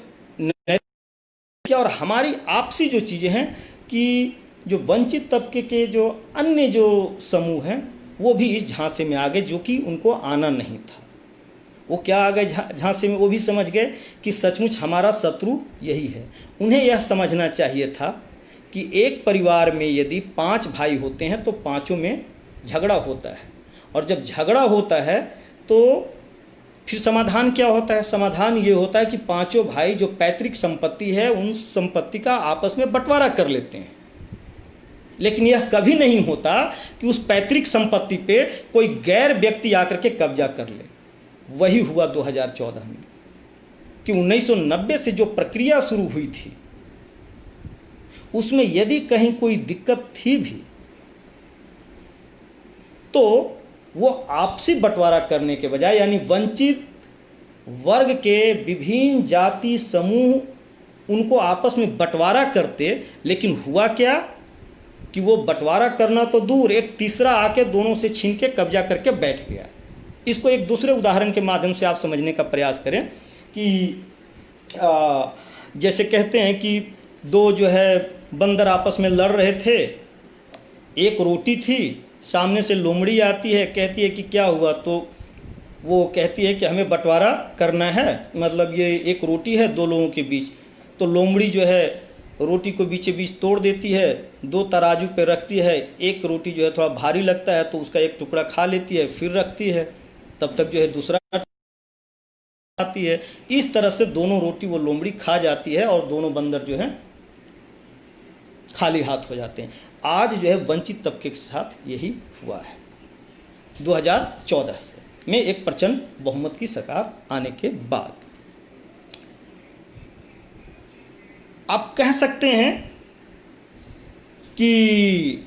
क्या और हमारी आपसी जो चीज़ें हैं कि जो वंचित तबके के जो अन्य जो समूह हैं वो भी इस झांसे में आ गए, जो कि उनको आना नहीं था। वो क्या आ गए झांसे में? वो भी समझ गए कि सचमुच हमारा शत्रु यही है। उन्हें यह समझना चाहिए था कि एक परिवार में यदि 5 भाई होते हैं तो पांचों में झगड़ा होता है, और जब झगड़ा होता है तो फिर समाधान क्या होता है? समाधान ये होता है कि पांचों भाई जो पैतृक संपत्ति है उन संपत्ति का आपस में बंटवारा कर लेते हैं। लेकिन यह कभी नहीं होता कि उस पैतृक संपत्ति पे कोई गैर व्यक्ति आकर के कब्जा कर ले। वही हुआ 2014 में कि 1990 से जो प्रक्रिया शुरू हुई थी उसमें यदि कहीं कोई दिक्कत थी भी तो वो आपसी बंटवारा करने के बजाय, यानी वंचित वर्ग के विभिन्न जाति समूह उनको आपस में बंटवारा करते, लेकिन हुआ क्या कि वो बंटवारा करना तो दूर, एक तीसरा आके दोनों से छीन के कब्जा करके बैठ गया। इसको एक दूसरे उदाहरण के माध्यम से आप समझने का प्रयास करें कि जैसे कहते हैं कि दो जो है बंदर आपस में लड़ रहे थे, एक रोटी थी, सामने से लोमड़ी आती है, कहती है कि क्या हुआ? तो वो कहती है कि हमें बंटवारा करना है, मतलब ये एक रोटी है दो लोगों के बीच। तो लोमड़ी जो है रोटी को बीचे बीच तोड़ देती है, 2 तराजू पे रखती है, एक रोटी जो है थोड़ा भारी लगता है तो उसका एक टुकड़ा खा लेती है, फिर रखती है, तब तक जो है दूसरा आती है। इस तरह से दोनों रोटी वो लोमड़ी खा जाती है और दोनों बंदर जो है खाली हाथ हो जाते हैं। आज जो है वंचित तबके के साथ यही हुआ है 2014 से में एक प्रचंड बहुमत की सरकार आने के बाद। आप कह सकते हैं कि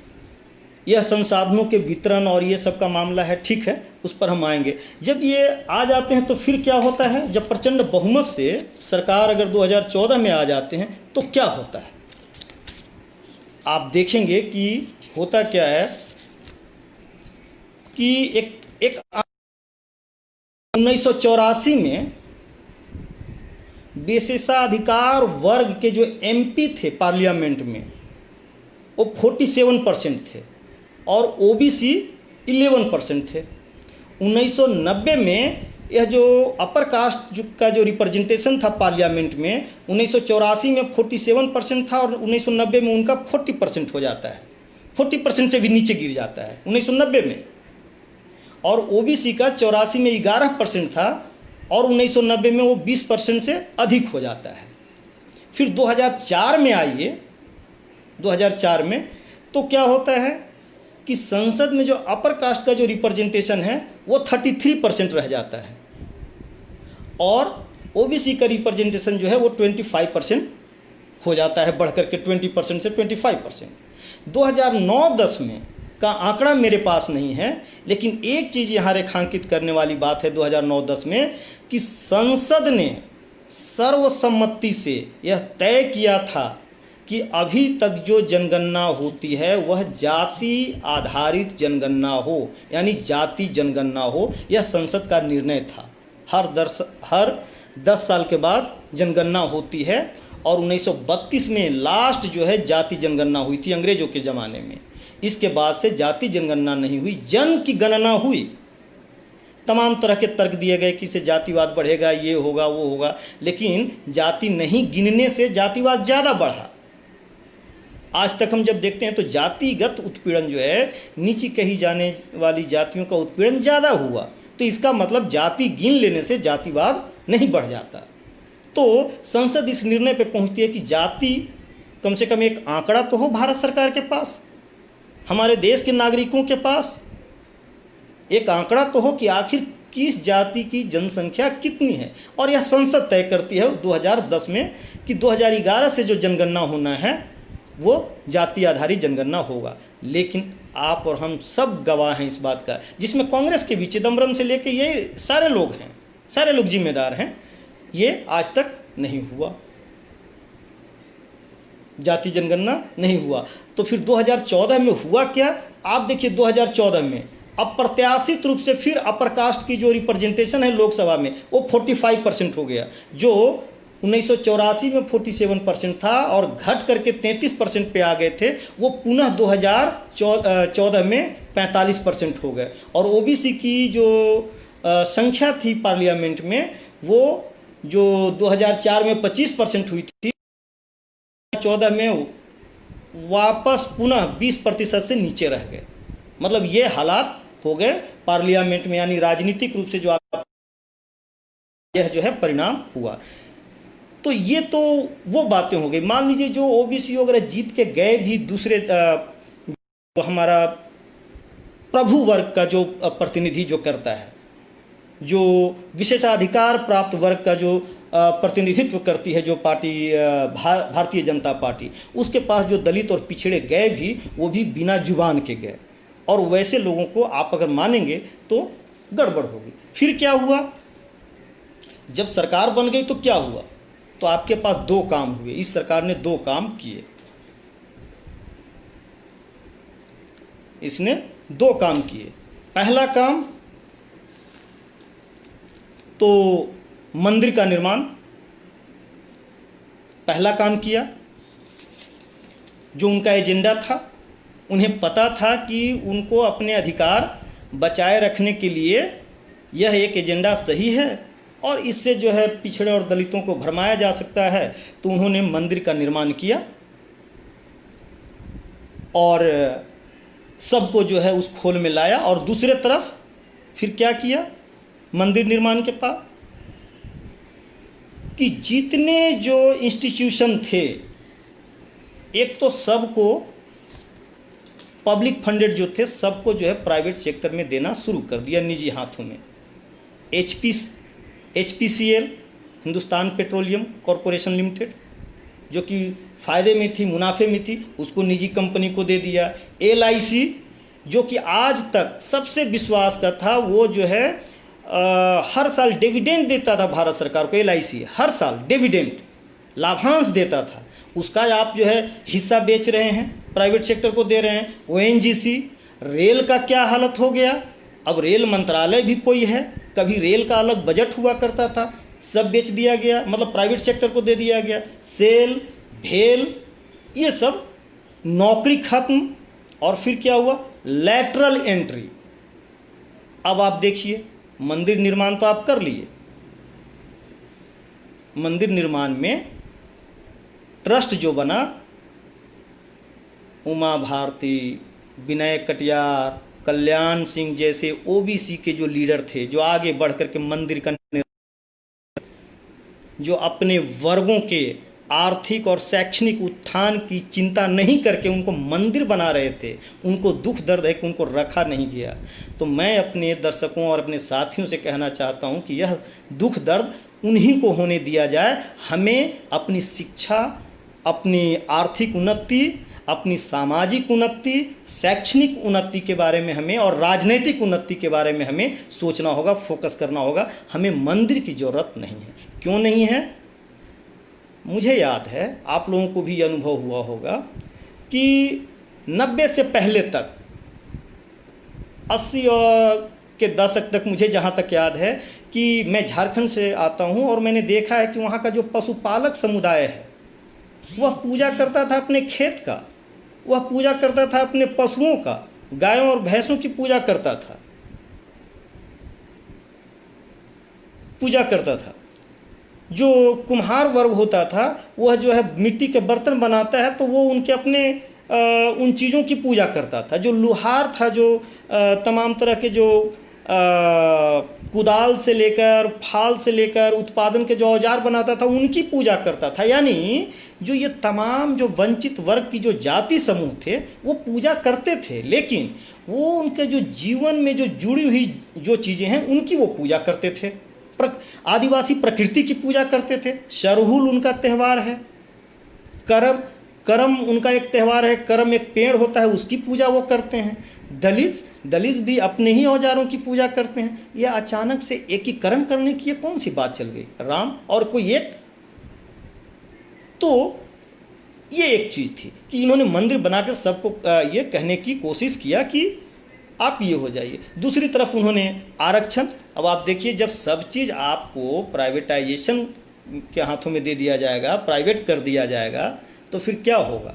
यह संसाधनों के वितरण और ये सब का मामला है, ठीक है, उस पर हम आएंगे। जब ये आ जाते हैं तो फिर क्या होता है? जब प्रचंड बहुमत से सरकार अगर 2014 में आ जाते हैं तो क्या होता है? आप देखेंगे कि होता क्या है कि एक 1984 में विशेषाधिकार वर्ग के जो एमपी थे पार्लियामेंट में वो 47% थे और ओबीसी 11% थे। 1990 में यह जो अपर कास्ट का जो रिप्रेजेंटेशन था पार्लियामेंट में 1984 में 47% था और 1990 में उनका 40% हो जाता है, 40% से भी नीचे गिर जाता है 1990 में। और ओबीसी का 84 में 11% था और 1990 में वो 20% से अधिक हो जाता है। फिर 2004 में आइए, 2004 में तो क्या होता है कि संसद में जो अपर कास्ट का जो रिप्रेजेंटेशन है वो 33% रह जाता है और ओबीसी का रिप्रेजेंटेशन जो है वो 25% हो जाता है, बढ़कर के 20% से 25%। 2009-10 में का आंकड़ा मेरे पास नहीं है, लेकिन एक चीज़ यहाँ रेखांकित करने वाली बात है 2009-10 में कि संसद ने सर्वसम्मति से यह तय किया था कि अभी तक जो जनगणना होती है वह जाति आधारित जनगणना हो, यानी जाति जनगणना हो। यह संसद का निर्णय था। हर 10 साल के बाद जनगणना होती है और 1932 में लास्ट जो है जाति जनगणना हुई थी अंग्रेजों के ज़माने में। इसके बाद से जाति जनगणना नहीं हुई, जन की गणना हुई। तमाम तरह के तर्क दिए गए कि इससे जातिवाद बढ़ेगा, ये होगा, वो होगा, लेकिन जाति नहीं गिनने से जातिवाद ज़्यादा बढ़ा। आज तक हम जब देखते हैं तो जातिगत उत्पीड़न जो है, नीची कही जाने वाली जातियों का उत्पीड़न ज़्यादा हुआ। तो इसका मतलब जाति गिन लेने से जातिवाद नहीं बढ़ जाता। तो संसद इस निर्णय पे पहुंचती है कि जाति कम से कम एक आंकड़ा तो हो भारत सरकार के पास, हमारे देश के नागरिकों के पास एक आंकड़ा तो हो कि आखिर किस जाति की जनसंख्या कितनी है। और यह संसद तय करती है 2010 में कि 2011 से जो जनगणना होना है वो जाति आधारित जनगणना होगा। लेकिन आप और हम सब गवाह हैं इस बात का, जिसमें कांग्रेस के भी चिदम्बरम से लेके ये सारे लोग हैं, सारे लोग जिम्मेदार हैं, ये आज तक नहीं हुआ, जाति जनगणना नहीं हुआ। तो फिर 2014 में हुआ क्या, आप देखिए 2014 में अप्रत्याशित रूप से फिर अपर कास्ट की जो रिप्रेजेंटेशन है लोकसभा में वो 45% हो गया, जो 1984 में 47% था और घट करके 33% पे आ गए थे, वो पुनः 2014 में 45% हो गए। और ओबीसी की जो संख्या थी पार्लियामेंट में, वो जो 2004 में 25% हुई थी, 2014 में वापस पुनः 20% से नीचे रह गए। मतलब ये हालात हो गए पार्लियामेंट में, यानी राजनीतिक रूप से जो यह जो है परिणाम हुआ। तो ये तो वो बातें हो गई। मान लीजिए जो ओबीसी वगैरह जीत के गए भी दूसरे जो हमारा प्रभु वर्ग का जो प्रतिनिधि जो करता है, जो विशेषाधिकार प्राप्त वर्ग का जो प्रतिनिधित्व करती है जो पार्टी भारतीय जनता पार्टी, उसके पास जो दलित और पिछड़े गए भी, वो भी बिना जुबान के गए। और वैसे लोगों को आप अगर मानेंगे तो गड़बड़ होगी। फिर क्या हुआ, जब सरकार बन गई तो क्या हुआ, तो आपके पास दो काम हुए। इस सरकार ने दो काम किए, इसने दो काम किए। पहला काम तो मंदिर का निर्माण, पहला काम किया। जो उनका एजेंडा था, उन्हें पता था कि उनको अपने अधिकार बचाए रखने के लिए यह एक एजेंडा सही है और इससे जो है पिछड़े और दलितों को भरमाया जा सकता है, तो उन्होंने मंदिर का निर्माण किया और सबको जो है उस खोल में लाया। और दूसरे तरफ फिर क्या किया मंदिर निर्माण के बाद, कि जितने जो इंस्टीट्यूशन थे, एक तो सबको पब्लिक फंडेड जो थे सबको जो है प्राइवेट सेक्टर में देना शुरू कर दिया, निजी हाथों में। HPCL Hindustan petroleum corporation limited, जो कि फ़ायदे में थी, मुनाफे में थी, उसको निजी कंपनी को दे दिया। LIC जो कि आज तक सबसे विश्वास का था, वो जो है हर साल डिविडेंड देता था भारत सरकार को। LIC हर साल डिविडेंड लाभांश देता था, उसका आप जो है हिस्सा बेच रहे हैं, प्राइवेट सेक्टर को दे रहे हैं। ONGC, रेल का क्या हालत हो गया, अब रेल मंत्रालय भी कोई है, कभी रेल का अलग बजट हुआ करता था, सब बेच दिया गया, मतलब प्राइवेट सेक्टर को दे दिया गया। सेल, भेल, ये सब नौकरी खत्म। और फिर क्या हुआ, लैटरल एंट्री। अब आप देखिए, मंदिर निर्माण तो आप कर लिए, मंदिर निर्माण में ट्रस्ट जो बना, उमा भारती, विनय कटियार, कल्याण सिंह जैसे ओबीसी के जो लीडर थे, जो आगे बढ़ करके मंदिर का, जो अपने वर्गों के आर्थिक और शैक्षणिक उत्थान की चिंता नहीं करके उनको मंदिर बना रहे थे, उनको दुख दर्द है कि उनको रखा नहीं गया। तो मैं अपने दर्शकों और अपने साथियों से कहना चाहता हूं कि यह दुख दर्द उन्हीं को होने दिया जाए। हमें अपनी शिक्षा, अपनी आर्थिक उन्नति, अपनी सामाजिक उन्नति, शैक्षणिक उन्नति के बारे में हमें और राजनीतिक उन्नति के बारे में हमें सोचना होगा, फोकस करना होगा। हमें मंदिर की ज़रूरत नहीं है। क्यों नहीं है? मुझे याद है, आप लोगों को भी अनुभव हुआ होगा कि 90 से पहले तक, 80 के दशक तक, मुझे जहाँ तक याद है कि मैं झारखंड से आता हूँ और मैंने देखा है कि वहाँ का जो पशुपालक समुदाय है, वह पूजा करता था अपने खेत का, वह पूजा करता था अपने पशुओं का, गायों और भैंसों की पूजा करता था। पूजा करता था। जो कुम्हार वर्ग होता था वह जो है मिट्टी के बर्तन बनाता है तो वो उनके अपने उन चीज़ों की पूजा करता था। जो लुहार था, जो तमाम तरह के जो कुदाल से लेकर फाल से लेकर उत्पादन के जो औजार बनाता था उनकी पूजा करता था। यानी जो ये तमाम जो वंचित वर्ग की जो जाति समूह थे वो पूजा करते थे, लेकिन वो उनके जो जीवन में जो जुड़ी हुई जो चीज़ें हैं उनकी वो पूजा करते थे। आदिवासी प्रकृति की पूजा करते थे। सरहुल उनका त्यौहार है। करम उनका एक त्यौहार है। करम एक पेड़ होता है, उसकी पूजा वो करते हैं। दलित भी अपने ही औजारों की पूजा करते हैं। यह अचानक से एकीकरण करने की ये कौन सी बात चल गई? राम और कोई एक? तो ये एक चीज़ थी कि इन्होंने मंदिर बनाकर सबको ये कहने की कोशिश किया कि आप ये हो जाइए। दूसरी तरफ उन्होंने आरक्षण। अब आप देखिए, जब सब चीज़ आपको प्राइवेटाइजेशन के हाथों में दे दिया जाएगा, प्राइवेट कर दिया जाएगा, तो फिर क्या होगा?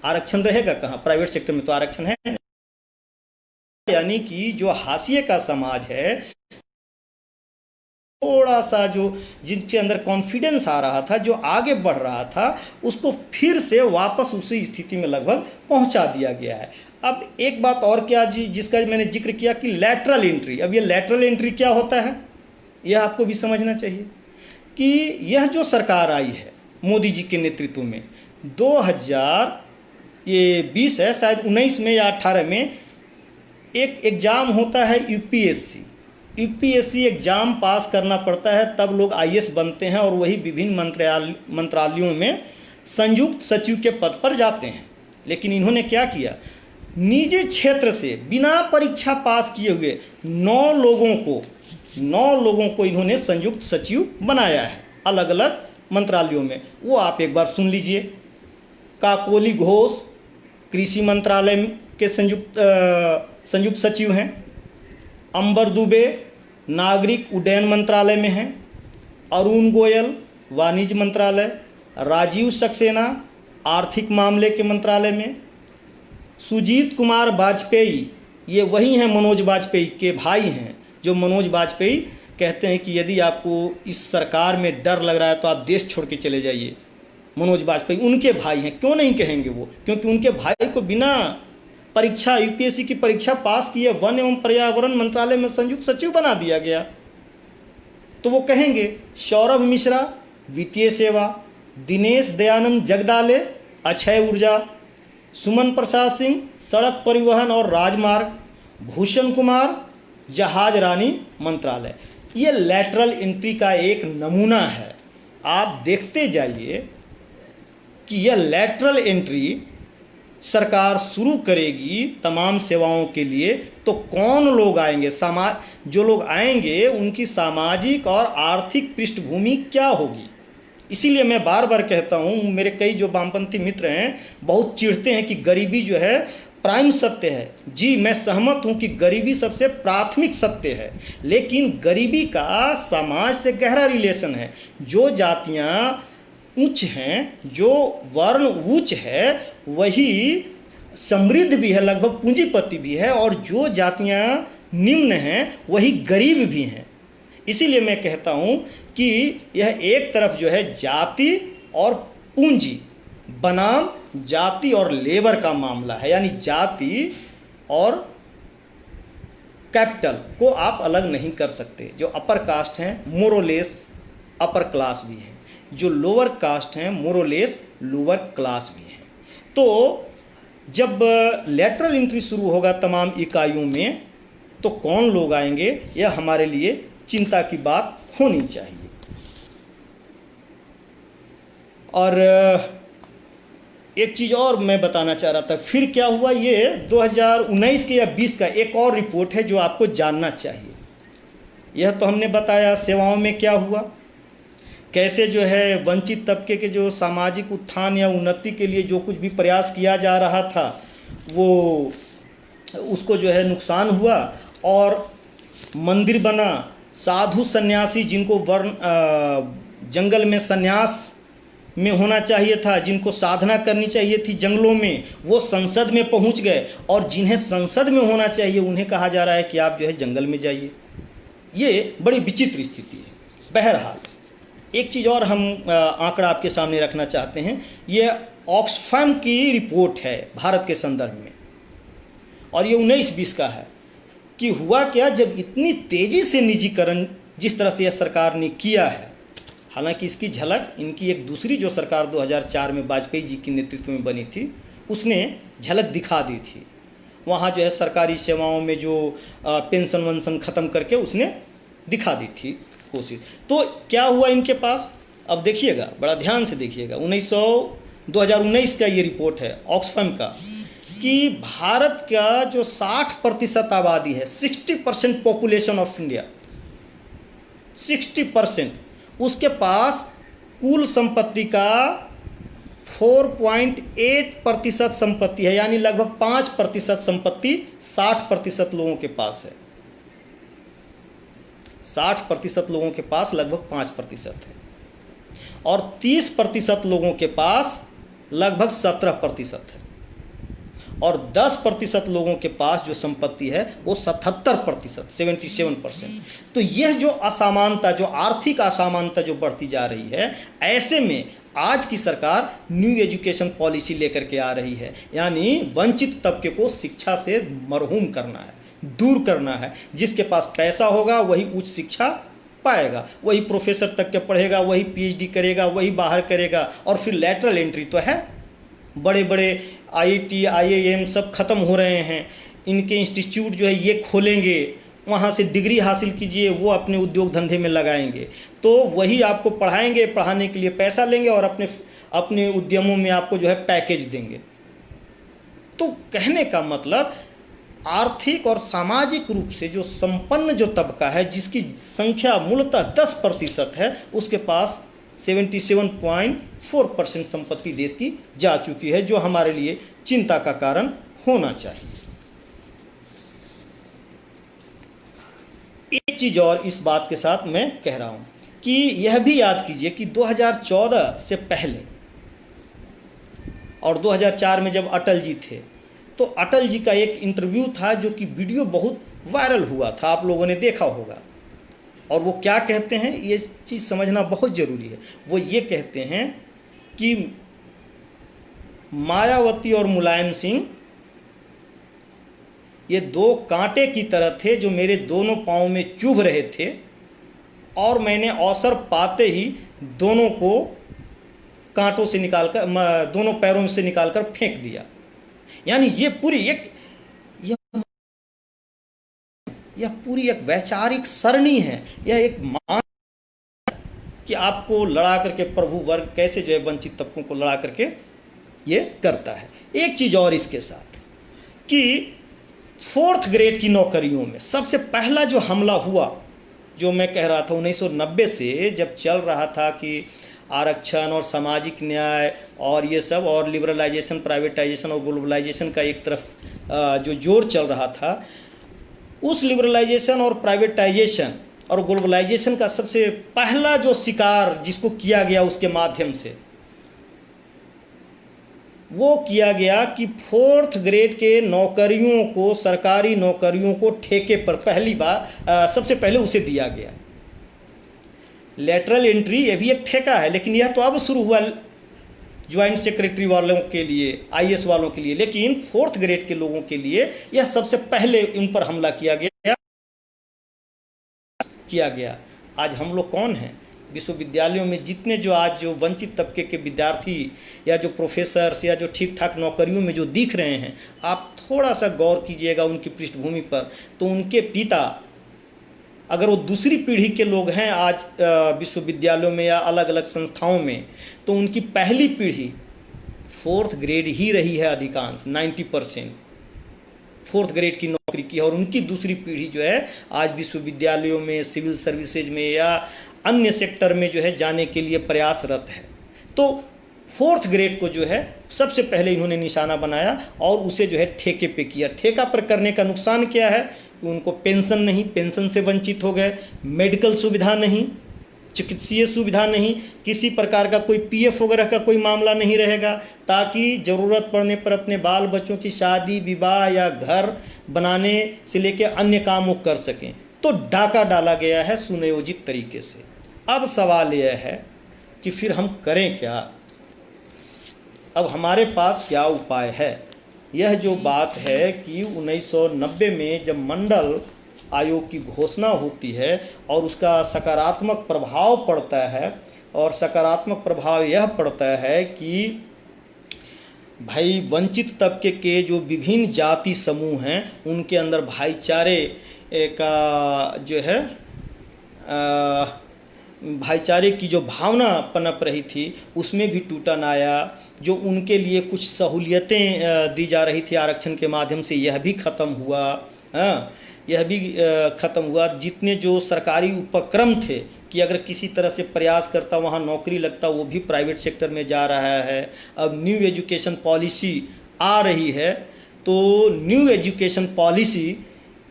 आरक्षण रहेगा कहाँ? प्राइवेट सेक्टर में तो आरक्षण है। यानी कि जो हाशिए का समाज है, थोड़ा सा जो जिनके अंदर कॉन्फिडेंस आ रहा था, जो आगे बढ़ रहा था, उसको फिर से वापस उसी स्थिति में लगभग पहुंचा दिया गया है। अब एक बात और क्या जी, जिसका मैंने जिक्र किया कि लैटरल एंट्री। अब ये लैटरल एंट्री क्या होता है, यह आपको भी समझना चाहिए कि यह जो सरकार आई है मोदी जी के नेतृत्व में 2020 है शायद 19 में या 18 में एक एग्ज़ाम होता है यूपीएससी एग्ज़ाम पास करना पड़ता है, तब लोग आईएएस बनते हैं और वही विभिन्न मंत्रालयों में संयुक्त सचिव के पद पर जाते हैं। लेकिन इन्होंने क्या किया, निजी क्षेत्र से बिना परीक्षा पास किए हुए 9 लोगों को इन्होंने संयुक्त सचिव बनाया है अलग अलग मंत्रालयों में। वो आप एक बार सुन लीजिए। काकोली घोष कृषि मंत्रालय के संयुक्त सचिव हैं। अंबर दुबे नागरिक उड्डयन मंत्रालय में हैं। अरुण गोयल वाणिज्य मंत्रालय। राजीव सक्सेना आर्थिक मामले के मंत्रालय में। सुजीत कुमार वाजपेयी, ये वही हैं मनोज वाजपेयी के भाई हैं, जो मनोज वाजपेयी कहते हैं कि यदि आपको इस सरकार में डर लग रहा है तो आप देश छोड़ के चले जाइए। मनोज वाजपेयी उनके भाई हैं। क्यों नहीं कहेंगे वो? क्योंकि उनके भाई को बिना परीक्षा यूपीएससी की परीक्षा पास किए वन एवं पर्यावरण मंत्रालय में संयुक्त सचिव बना दिया गया, तो वो कहेंगे। सौरभ मिश्रा वित्तीय सेवा। दिनेश दयानंद जगदाले अक्षय ऊर्जा। सुमन प्रसाद सिंह सड़क परिवहन और राजमार्ग। भूषण कुमार जहाज रानी मंत्रालय। ये लैटरल एंट्री का एक नमूना है। आप देखते जाइए कि यह लैटरल एंट्री सरकार शुरू करेगी तमाम सेवाओं के लिए, तो कौन लोग आएंगे, जो लोग आएंगे उनकी सामाजिक और आर्थिक पृष्ठभूमि क्या होगी। इसीलिए मैं बार बार कहता हूँ, मेरे कई जो वामपंथी मित्र हैं बहुत चिढ़ते हैं कि गरीबी जो है प्राइम सत्य है। जी मैं सहमत हूँ कि गरीबी सबसे प्राथमिक सत्य है, लेकिन गरीबी का समाज से गहरा रिलेशन है। जो जातियाँ उच्च हैं, जो वर्ण उच्च है, वही समृद्ध भी है, लगभग पूंजीपति भी है, और जो जातियाँ निम्न हैं वही गरीब भी हैं। इसीलिए मैं कहता हूँ कि यह एक तरफ जो है जाति और पूंजी बनाम जाति और लेबर का मामला है। यानी जाति और कैपिटल को आप अलग नहीं कर सकते। जो अपर कास्ट हैं मोरोलेस अपर क्लास भी है, जो लोअर कास्ट हैं मोरोलेस लोअर क्लास भी है। तो जब लैटरल एंट्री शुरू होगा तमाम इकाइयों में, तो कौन लोग आएंगे, यह हमारे लिए चिंता की बात होनी चाहिए। और एक चीज़ और मैं बताना चाह रहा था, फिर क्या हुआ, ये 2019 के या 20 का एक और रिपोर्ट है जो आपको जानना चाहिए। यह तो हमने बताया सेवाओं में क्या हुआ, कैसे जो है वंचित तबके के जो सामाजिक उत्थान या उन्नति के लिए जो कुछ भी प्रयास किया जा रहा था वो उसको जो है नुकसान हुआ, और मंदिर बना, साधु सन्यासी जिनको जंगल में सन्यास में होना चाहिए था, जिनको साधना करनी चाहिए थी जंगलों में, वो संसद में पहुंच गए, और जिन्हें संसद में होना चाहिए उन्हें कहा जा रहा है कि आप जो है जंगल में जाइए। ये बड़ी विचित्र स्थिति है। बहरहाल एक चीज़ और हम आंकड़ा आपके सामने रखना चाहते हैं। ये ऑक्सफैम की रिपोर्ट है भारत के संदर्भ में, और ये 19-20 का है कि हुआ क्या जब इतनी तेज़ी से निजीकरण जिस तरह से यह सरकार ने किया है। हालांकि इसकी झलक इनकी एक दूसरी जो सरकार 2004 में वाजपेयी जी के नेतृत्व में बनी थी उसने झलक दिखा दी थी। वहाँ जो है सरकारी सेवाओं में जो पेंशन वंशन ख़त्म करके उसने दिखा दी थी कोशिश। तो क्या हुआ इनके पास, अब देखिएगा, बड़ा ध्यान से देखिएगा। 2019 का ये रिपोर्ट है ऑक्सफैम का कि भारत का जो 60% आबादी है, 60% पॉपुलेशन ऑफ इंडिया, 60%, उसके पास कुल संपत्ति का 4.8% संपत्ति है, यानी लगभग 5% संपत्ति 60% लोगों के पास है। 60% लोगों के पास लगभग 5% है, और 30% लोगों के पास लगभग 17% है, और 10% लोगों के पास जो संपत्ति है वो 77%, 77%। तो यह जो असमानता, जो आर्थिक असमानता जो बढ़ती जा रही है, ऐसे में आज की सरकार न्यू एजुकेशन पॉलिसी लेकर के आ रही है, यानी वंचित तबके को शिक्षा से मरहूम करना है, दूर करना है। जिसके पास पैसा होगा वही उच्च शिक्षा पाएगा, वही प्रोफेसर तक के पढ़ेगा, वही पीएचडी करेगा, वही बाहर करेगा, और फिर लैटरल एंट्री तो है। बड़े बड़े आईआईटी, आईआईएम सब खत्म हो रहे हैं, इनके इंस्टीट्यूट जो है ये खोलेंगे, वहाँ से डिग्री हासिल कीजिए, वो अपने उद्योग धंधे में लगाएंगे, तो वही आपको पढ़ाएंगे, पढ़ाने के लिए पैसा लेंगे और अपने उद्यमों में आपको जो है पैकेज देंगे। तो कहने का मतलब आर्थिक और सामाजिक रूप से जो संपन्न जो तबका है, जिसकी संख्या मूलतः 10% है, उसके पास 77.4% संपत्ति देश की जा चुकी है, जो हमारे लिए चिंता का कारण होना चाहिए। एक चीज और इस बात के साथ मैं कह रहा हूं कि यह भी याद कीजिए कि 2014 से पहले और 2004 में जब अटल जी थे, तो अटल जी का एक इंटरव्यू था जो कि वीडियो बहुत वायरल हुआ था, आप लोगों ने देखा होगा। और वो क्या कहते हैं, ये चीज़ समझना बहुत ज़रूरी है। वो ये कहते हैं कि मायावती और मुलायम सिंह ये दो कांटे की तरह थे जो मेरे दोनों पाँव में चुभ रहे थे, और मैंने अवसर पाते ही दोनों को कांटों से निकालकर, दोनों पैरों से निकालकर फेंक दिया। यानी ये पूरी एक वैचारिक सरणी है, यह एक मान कि आपको लड़ा करके प्रभु वर्ग कैसे जो है वंचित तबकों को लड़ा करके ये करता है। एक चीज़ और इसके साथ कि 4th ग्रेड की नौकरियों में सबसे पहला जो हमला हुआ, जो मैं कह रहा था 1990 से जब चल रहा था कि आरक्षण और सामाजिक न्याय और ये सब, और लिबरलाइजेशन, प्राइवेटाइजेशन और ग्लोबलाइजेशन का एक तरफ जो जोर चल रहा था, उस लिबरलाइजेशन और प्राइवेटाइजेशन और ग्लोबलाइजेशन का सबसे पहला जो शिकार जिसको किया गया उसके माध्यम से, वो किया गया कि 4th ग्रेड के नौकरियों को, सरकारी नौकरियों को ठेके पर पहली बार सबसे पहले उसे दिया गया। लेटरल एंट्री ये भी एक ठेका है, लेकिन यह तो अब शुरू हुआ ज्वाइंट सेक्रेटरी वालों के लिए, आईएएस वालों के लिए, लेकिन 4th ग्रेड के लोगों के लिए यह सबसे पहले उन पर हमला किया गया। आज हम लोग कौन हैं? विश्वविद्यालयों में जितने जो आज जो वंचित तबके के विद्यार्थी या जो प्रोफेसर्स या जो ठीक ठाक नौकरियों में जो दिख रहे हैं, आप थोड़ा सा गौर कीजिएगा उनकी पृष्ठभूमि पर, तो उनके पिता अगर वो दूसरी पीढ़ी के लोग हैं आज विश्वविद्यालयों में या अलग अलग संस्थाओं में, तो उनकी पहली पीढ़ी 4th ग्रेड ही रही है, अधिकांश 90% 4th ग्रेड की नौकरी की है, और उनकी दूसरी पीढ़ी जो है आज विश्वविद्यालयों में, सिविल सर्विसेज में या अन्य सेक्टर में जो है जाने के लिए प्रयासरत है। तो 4th ग्रेड को जो है सबसे पहले इन्होंने निशाना बनाया और उसे जो है ठेके पे किया। ठेका पर करने का नुकसान क्या है कि उनको पेंशन नहीं, पेंशन से वंचित हो गए, मेडिकल सुविधा नहीं, चिकित्सीय सुविधा नहीं, किसी प्रकार का कोई पीएफ वगैरह का कोई मामला नहीं रहेगा, ताकि ज़रूरत पड़ने पर अपने बाल बच्चों की शादी विवाह या घर बनाने से लेकर अन्य काम वो कर सकें। तो डाका डाला गया है सुनियोजित तरीके से। अब सवाल यह है कि फिर हम करें क्या, अब हमारे पास क्या उपाय है। यह जो बात है कि 1990 में जब मंडल आयोग की घोषणा होती है और उसका सकारात्मक प्रभाव पड़ता है, और सकारात्मक प्रभाव यह पड़ता है कि भाई वंचित तबके के जो विभिन्न जाति समूह हैं उनके अंदर भाईचारे का जो है भाईचारे की जो भावना पनप रही थी उसमें भी टूटन आया। जो उनके लिए कुछ सहूलियतें दी जा रही थी आरक्षण के माध्यम से, यह भी ख़त्म हुआ। हाँ, यह भी ख़त्म हुआ। जितने जो सरकारी उपक्रम थे कि अगर किसी तरह से प्रयास करता वहाँ नौकरी लगता, वो भी प्राइवेट सेक्टर में जा रहा है। अब न्यू एजुकेशन पॉलिसी आ रही है, तो न्यू एजुकेशन पॉलिसी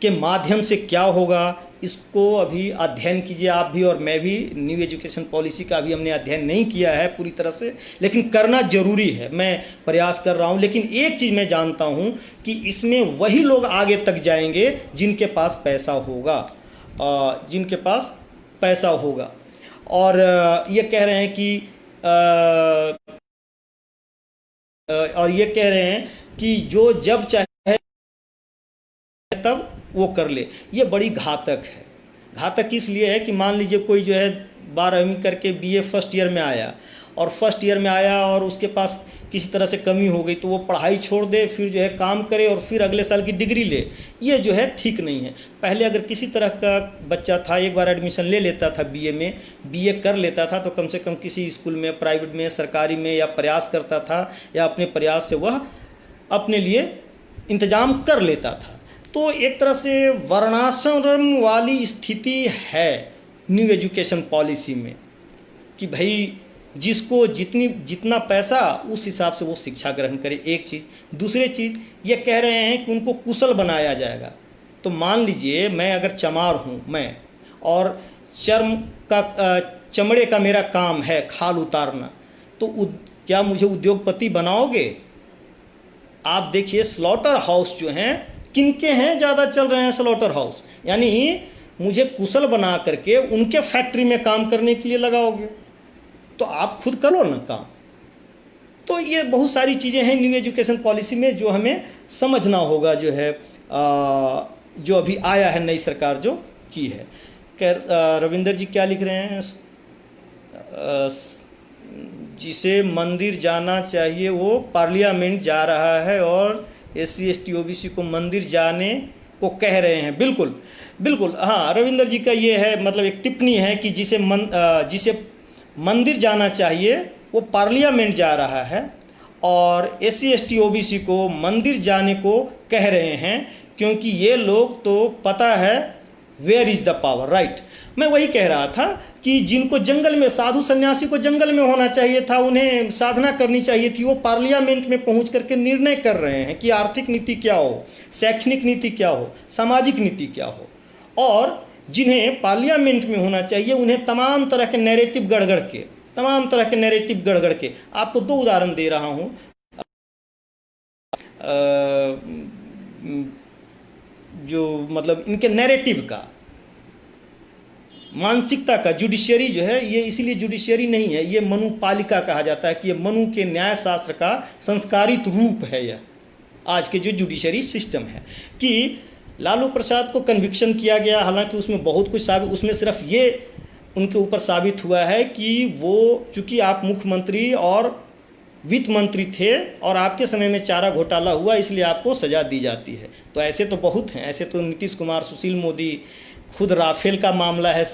के माध्यम से क्या होगा इसको अभी अध्ययन कीजिए आप भी और मैं भी। न्यू एजुकेशन पॉलिसी का अभी हमने अध्ययन नहीं किया है पूरी तरह से, लेकिन करना जरूरी है। मैं प्रयास कर रहा हूं, लेकिन एक चीज़ मैं जानता हूं कि इसमें वही लोग आगे तक जाएंगे जिनके पास पैसा होगा, जिनके पास पैसा होगा। और ये कह रहे हैं कि जो जब चाहे तब वो कर ले। ये बड़ी घातक है। घातक इसलिए है कि मान लीजिए कोई जो है 12वीं करके बीए फर्स्ट ईयर में आया, और फर्स्ट ईयर में आया और उसके पास किसी तरह से कमी हो गई तो वो पढ़ाई छोड़ दे, फिर जो है काम करे और फिर अगले साल की डिग्री ले। ये जो है ठीक नहीं है। पहले अगर किसी तरह का बच्चा था, एक बार एडमिशन ले लेता था बीए में, बीए कर लेता था, तो कम से कम किसी स्कूल में, प्राइवेट में, सरकारी में या प्रयास करता था, या अपने प्रयास से वह अपने लिए इंतजाम कर लेता था। तो एक तरह से वर्णाश्रम वाली स्थिति है न्यू एजुकेशन पॉलिसी में कि भाई जिसको जितना पैसा उस हिसाब से वो शिक्षा ग्रहण करे। एक चीज़। दूसरी चीज़ ये कह रहे हैं कि उनको कुशल बनाया जाएगा। तो मान लीजिए मैं अगर चमार हूँ, मैं, और चमड़े का मेरा काम है खाल उतारना, तो क्या मुझे उद्योगपति बनाओगे? आप देखिए स्लॉटर हाउस जो हैं किनके हैं, ज़्यादा चल रहे हैं स्लॉटर हाउस, यानी मुझे कुशल बना करके उनके फैक्ट्री में काम करने के लिए लगाओगे, तो आप खुद करो ना काम। तो ये बहुत सारी चीज़ें हैं न्यू एजुकेशन पॉलिसी में जो हमें समझना होगा, जो है जो अभी आया है नई सरकार जो की है। रविंदर जी क्या लिख रहे हैं, जिसे मंदिर जाना चाहिए वो पार्लियामेंट जा रहा है और SC ST OBC को मंदिर जाने को कह रहे हैं। बिल्कुल बिल्कुल, हाँ, रविंदर जी का ये है, मतलब एक टिप्पणी है कि जिसे मंदिर जाना चाहिए वो पार्लियामेंट जा रहा है, और SC ST OBC को मंदिर जाने को कह रहे हैं, क्योंकि ये लोग तो पता है where is the power, right. मैं वही कह रहा था कि जिनको जंगल में, साधु सन्यासी को जंगल में होना चाहिए था, उन्हें साधना करनी चाहिए थी, वो पार्लियामेंट में पहुंच करके निर्णय कर रहे हैं कि आर्थिक नीति क्या हो, शैक्षणिक नीति क्या हो, सामाजिक नीति क्या हो। और जिन्हें पार्लियामेंट में होना चाहिए उन्हें तमाम तरह के नैरेटिव गढ़ के आपको 2 उदाहरण दे रहा हूँ। जो मतलब इनके नैरेटिव का, मानसिकता का, जुडिशियरी जो है ये इसीलिए जुडिशियरी नहीं है, ये मनुपालिका कहा जाता है कि ये मनु के न्याय शास्त्र का संस्कारित रूप है। यह आज के जो जुडिशियरी सिस्टम है कि लालू प्रसाद को कन्विक्शन किया गया, हालांकि उसमें बहुत कुछ उसमें सिर्फ ये उनके ऊपर साबित हुआ है कि वो, चूँकि आप मुख्यमंत्री और वित्त मंत्री थे और आपके समय में चारा घोटाला हुआ, इसलिए आपको सजा दी जाती है। तो ऐसे तो बहुत हैं, ऐसे तो नीतीश कुमार, सुशील मोदी, खुद राफेल का मामला है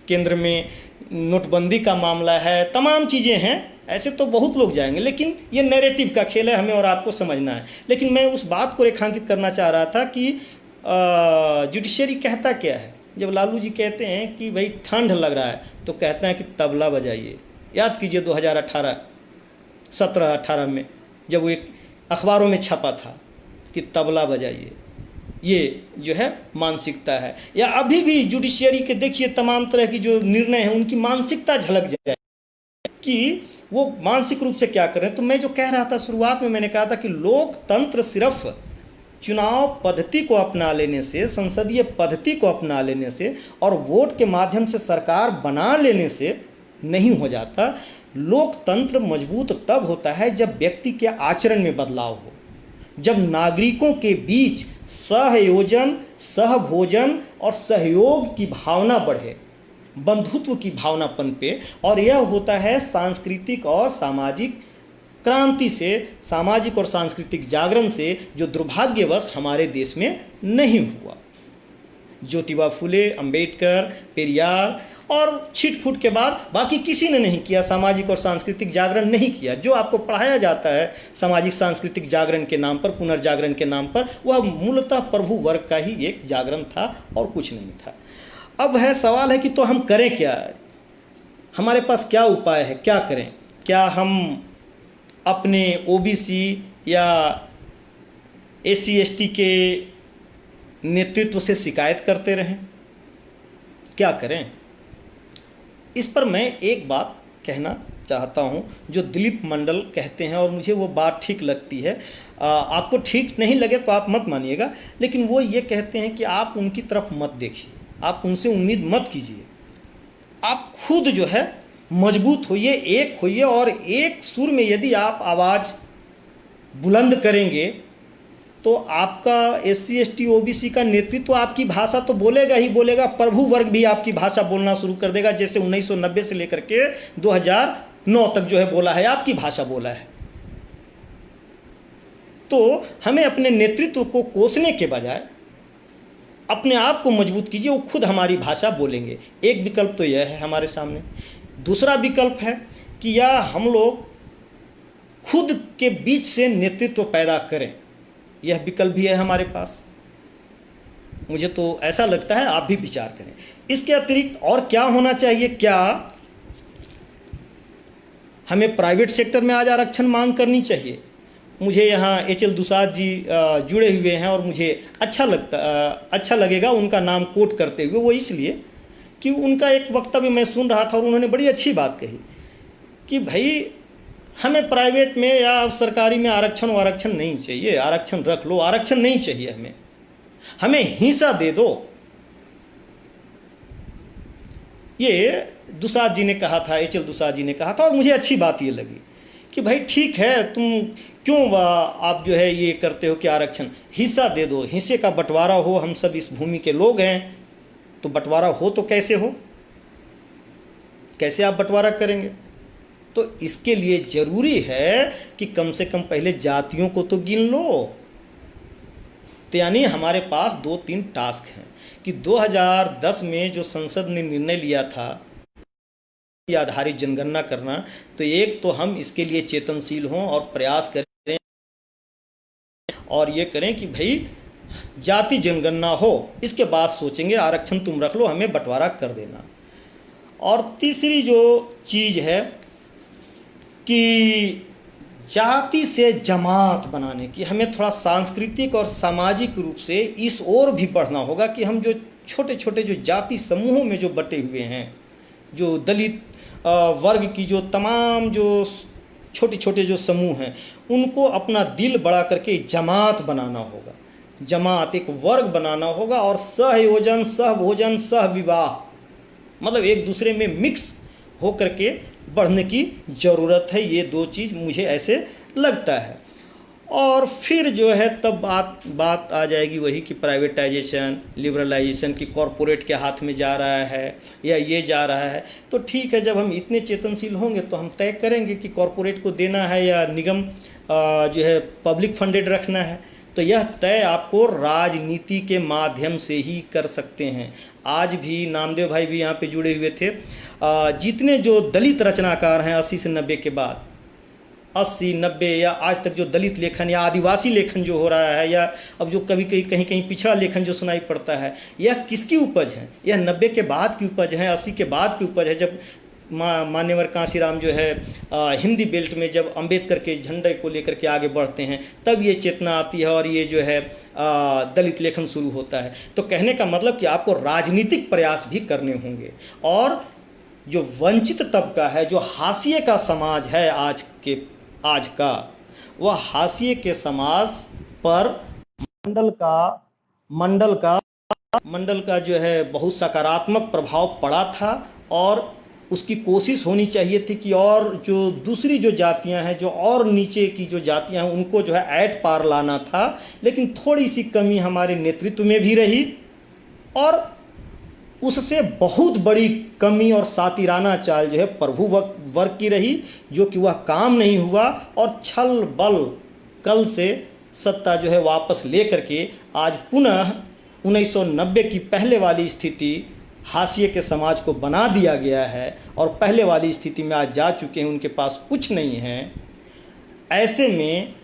केंद्र में, नोटबंदी का मामला है, तमाम चीज़ें हैं, ऐसे तो बहुत लोग जाएंगे। लेकिन ये नैरेटिव का खेल है, हमें और आपको समझना है। लेकिन मैं उस बात को रेखांकित करना चाह रहा था कि जुडिशरी कहता क्या है। जब लालू जी कहते हैं कि भाई ठंड लग रहा है, तो कहते हैं कि तबला बजाइए। याद कीजिए 2017-18 में जब वो एक अखबारों में छपा था कि तबला बजाइए, ये जो है मानसिकता है। या अभी भी जुडिशियरी के देखिए तमाम तरह की जो निर्णय हैं उनकी मानसिकता झलक जाए कि वो मानसिक रूप से क्या कर रहे हैं। तो मैं जो कह रहा था शुरुआत में, मैंने कहा था कि लोकतंत्र सिर्फ चुनाव पद्धति को अपना लेने से, संसदीय पद्धति को अपना लेने से और वोट के माध्यम से सरकार बना लेने से नहीं हो जाता। लोकतंत्र मजबूत तब होता है जब व्यक्ति के आचरण में बदलाव हो, जब नागरिकों के बीच सहयोजन, सहभोजन और सहयोग की भावना बढ़े, बंधुत्व की भावना पनपे। और यह होता है सांस्कृतिक और सामाजिक क्रांति से, सामाजिक और सांस्कृतिक जागरण से, जो दुर्भाग्यवश हमारे देश में नहीं हुआ। ज्योतिबा फुले, अंबेडकर, पेरियार और छिटफुट के बाद बाकी किसी ने नहीं किया, सामाजिक और सांस्कृतिक जागरण नहीं किया। जो आपको पढ़ाया जाता है सामाजिक सांस्कृतिक जागरण के नाम पर, पुनर्जागरण के नाम पर, वह मूलतः प्रभु वर्ग का ही एक जागरण था और कुछ नहीं था। अब है सवाल है कि तो हम करें क्या, हमारे पास क्या उपाय है, क्या करें? क्या हम अपने ओबीसी या SC/ST के नेतृत्व से शिकायत करते रहें? क्या करें? इस पर मैं एक बात कहना चाहता हूं जो दिलीप मंडल कहते हैं, और मुझे वो बात ठीक लगती है। आपको ठीक नहीं लगे तो आप मत मानिएगा, लेकिन वो ये कहते हैं कि आप उनकी तरफ मत देखिए, आप उनसे उम्मीद मत कीजिए। आप खुद जो है मजबूत होइए, एक होइए, और एक सुर में यदि आप आवाज़ बुलंद करेंगे तो आपका SC/ST OBC का नेतृत्व आपकी भाषा तो बोलेगा ही बोलेगा, प्रभु वर्ग भी आपकी भाषा बोलना शुरू कर देगा, जैसे 1990 से लेकर के 2009 तक जो है बोला है, आपकी भाषा बोला है। तो हमें अपने नेतृत्व को कोसने के बजाय अपने आप को मजबूत कीजिए, वो खुद हमारी भाषा बोलेंगे। एक विकल्प तो यह है हमारे सामने। दूसरा विकल्प है कि या हम लोग खुद के बीच से नेतृत्व पैदा करें, यह विकल्प भी है हमारे पास। मुझे तो ऐसा लगता है, आप भी विचार करें। इसके अतिरिक्त और क्या होना चाहिए? क्या हमें प्राइवेट सेक्टर में आज आरक्षण मांग करनी चाहिए? मुझे यहाँ HL दुसाद जी जुड़े हुए हैं और मुझे अच्छा लगेगा उनका नाम कोट करते हुए। वो इसलिए कि उनका एक वक्तव्य मैं सुन रहा था और उन्होंने बड़ी अच्छी बात कही कि भाई हमें प्राइवेट में या सरकारी में आरक्षण नहीं चाहिए, आरक्षण रख लो, आरक्षण नहीं चाहिए हमें हिस्सा दे दो। ये दुसाद जी ने कहा था, HL दुसाद जी ने कहा था, और मुझे अच्छी बात ये लगी कि भाई ठीक है, तुम क्यों आप जो है ये करते हो कि आरक्षण, हिस्सा दे दो, हिस्से का बंटवारा हो, हम सब इस भूमि के लोग हैं। तो बंटवारा हो तो कैसे हो, कैसे आप बंटवारा करेंगे? तो इसके लिए जरूरी है कि कम से कम पहले जातियों को तो गिन लो। तो यानी हमारे पास 2-3 टास्क हैं कि 2010 में जो संसद ने निर्णय लिया था आधारित जनगणना करना, तो एक तो हम इसके लिए चेतनशील हों और प्रयास करें और ये करें कि भाई जाति जनगणना हो, इसके बाद सोचेंगे आरक्षण तुम रख लो, हमें बंटवारा कर देना। और तीसरी जो चीज़ है कि जाति से जमात बनाने की, हमें थोड़ा सांस्कृतिक और सामाजिक रूप से इस ओर भी बढ़ना होगा कि हम जो छोटे छोटे जो जाति समूहों में जो बटे हुए हैं, जो दलित वर्ग की जो तमाम जो छोटे छोटे जो समूह हैं, उनको अपना दिल बड़ा करके जमात बनाना होगा, जमात एक वर्ग बनाना होगा और सहयोजन, सहभोजन, सहविवाह, मतलब एक दूसरे में मिक्स हो करके बढ़ने की ज़रूरत है। ये 2 चीज़ मुझे ऐसे लगता है। और फिर जो है तब बात आ जाएगी वही कि प्राइवेटाइजेशन, लिबरलाइजेशन की कॉरपोरेट के हाथ में जा रहा है या ये जा रहा है। तो ठीक है, जब हम इतने चेतनशील होंगे तो हम तय करेंगे कि कॉरपोरेट को देना है या निगम जो है पब्लिक फंडेड रखना है। तो यह तय आपको राजनीति के माध्यम से ही कर सकते हैं। आज भी नामदेव भाई भी यहाँ पे जुड़े हुए थे। जितने जो दलित रचनाकार हैं 80 से 90 के बाद, 80, 90 या आज तक जो दलित लेखन या आदिवासी लेखन जो हो रहा है, या अब जो कभी कहीं पिछड़ा लेखन जो सुनाई पड़ता है, यह किसकी उपज है? यह 90 के बाद की उपज है, 80 के बाद की उपज है, जब मान्यवर कांशीराम जो है हिंदी बेल्ट में जब अंबेडकर के झंडे को लेकर के आगे बढ़ते हैं, तब ये चेतना आती है और ये जो है दलित लेखन शुरू होता है। तो कहने का मतलब कि आपको राजनीतिक प्रयास भी करने होंगे, और जो वंचित तबका है, जो हाशिए का समाज है आज का, वह हाशिए के समाज पर मंडल का मंडल का मंडल का जो है बहुत सकारात्मक प्रभाव पड़ा था, और उसकी कोशिश होनी चाहिए थी कि और जो दूसरी जो जातियां हैं, जो और नीचे की जो जातियां हैं, उनको जो है ऐट पार लाना था। लेकिन थोड़ी सी कमी हमारे नेतृत्व में भी रही, और उससे बहुत बड़ी कमी और सातिराना चाल जो है प्रभु वर्ग की रही, जो कि वह काम नहीं हुआ, और छल बल कल से सत्ता जो है वापस लेकर के आज पुनः 1990 की पहले वाली स्थिति हाशिए के समाज को बना दिया गया है, और पहले वाली स्थिति में आज जा चुके हैं, उनके पास कुछ नहीं है। ऐसे में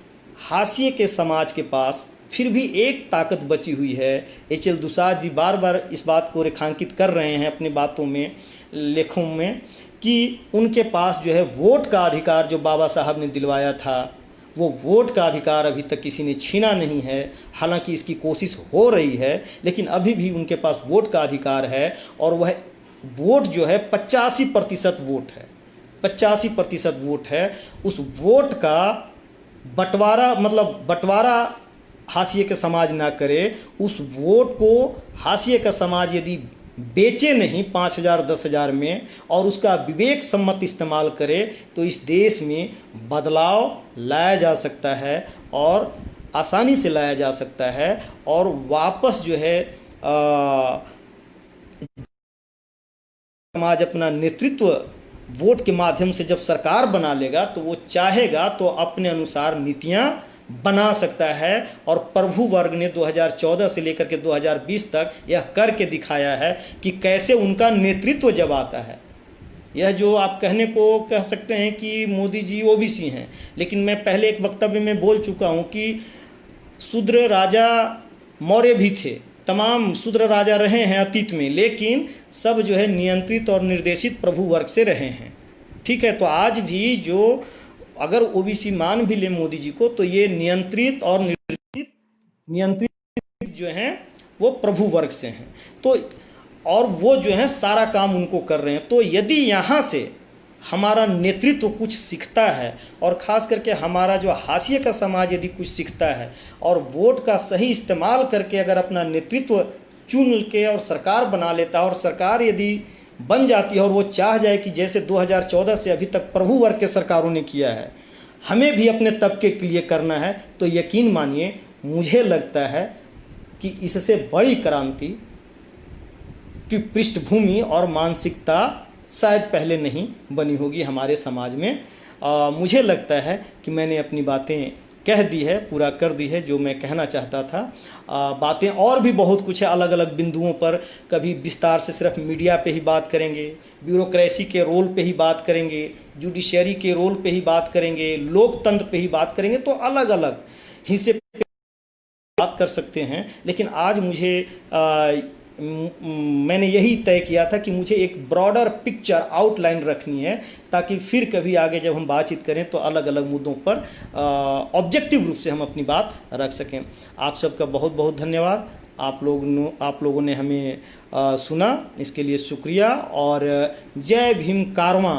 हाशिए के समाज के पास फिर भी एक ताकत बची हुई है। एच.एल. दुसाद जी बार बार इस बात को रेखांकित कर रहे हैं अपनी बातों में, लेखों में, कि उनके पास जो है वोट का अधिकार जो बाबा साहब ने दिलवाया था, वो वोट का अधिकार अभी तक किसी ने छीना नहीं है। हालांकि इसकी कोशिश हो रही है, लेकिन अभी भी उनके पास वोट का अधिकार है, और वह वोट जो है 85% वोट है, 85% वोट है। उस वोट का बंटवारा हाशिए का समाज ना करे, उस वोट को हाशिए का समाज यदि बेचे नहीं 5,000 10,000 में, और उसका विवेक सम्मत इस्तेमाल करे, तो इस देश में बदलाव लाया जा सकता है, और आसानी से लाया जा सकता है। और वापस जो है समाज अपना नेतृत्व वोट के माध्यम से जब सरकार बना लेगा, तो वो चाहेगा तो अपने अनुसार नीतियां बना सकता है। और प्रभु वर्ग ने 2014 से लेकर के 2020 तक यह करके दिखाया है कि कैसे उनका नेतृत्व जब आता है। यह जो आप कहने को कह सकते हैं कि मोदी जी ओबीसी हैं, लेकिन मैं पहले एक वक्तव्य में बोल चुका हूं कि शूद्र राजा मौर्य भी थे, तमाम शूद्र राजा रहे हैं अतीत में, लेकिन सब जो है नियंत्रित और निर्देशित प्रभु वर्ग से रहे हैं। ठीक है, तो आज भी जो अगर ओबीसी मान भी ले मोदी जी को, तो ये नियंत्रित और नियंत्रित जो हैं वो प्रभु वर्ग से हैं, तो और वो जो है सारा काम उनको कर रहे हैं। तो यदि यहाँ से हमारा नेतृत्व कुछ सीखता है, और ख़ास करके हमारा जो हाशिए का समाज यदि कुछ सीखता है, और वोट का सही इस्तेमाल करके अगर अपना नेतृत्व चुन के और सरकार बना लेता है, और सरकार यदि बन जाती है और वो चाह जाए कि जैसे 2014 से अभी तक प्रभु वर्ग के सरकारों ने किया है, हमें भी अपने तबके के लिए करना है, तो यकीन मानिए मुझे लगता है कि इससे बड़ी क्रांति की पृष्ठभूमि और मानसिकता शायद पहले नहीं बनी होगी हमारे समाज में। मुझे लगता है कि मैंने अपनी बातें कह दी है, पूरा कर दी है जो मैं कहना चाहता था। बातें और भी बहुत कुछ है अलग अलग बिंदुओं पर, कभी विस्तार से सिर्फ मीडिया पे ही बात करेंगे, ब्यूरोक्रेसी के रोल पे ही बात करेंगे, जुडिशरी के रोल पे ही बात करेंगे, लोकतंत्र पे ही बात करेंगे, तो अलग अलग हिस्से पे बात कर सकते हैं। लेकिन आज मुझे मैंने यही तय किया था कि मुझे एक ब्रॉडर पिक्चर आउटलाइन रखनी है, ताकि फिर कभी आगे जब हम बातचीत करें तो अलग अलग मुद्दों पर ऑब्जेक्टिव रूप से हम अपनी बात रख सकें। आप सबका बहुत बहुत धन्यवाद। आप लोगों ने हमें सुना, इसके लिए शुक्रिया। और जय भीम कारवां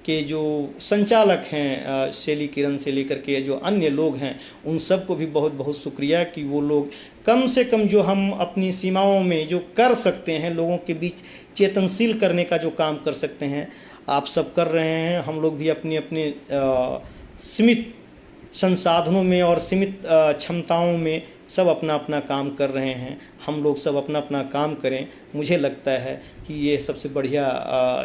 के जो संचालक हैं शैली किरण से लेकर के जो अन्य लोग हैं, उन सबको भी बहुत बहुत शुक्रिया कि वो लोग कम से कम जो हम अपनी सीमाओं में जो कर सकते हैं, लोगों के बीच चेतनशील करने का जो काम कर सकते हैं, आप सब कर रहे हैं। हम लोग भी अपने अपने सीमित संसाधनों में और सीमित क्षमताओं में सब अपना अपना काम कर रहे हैं। हम लोग सब अपना अपना काम करें। मुझे लगता है कि ये सबसे बढ़िया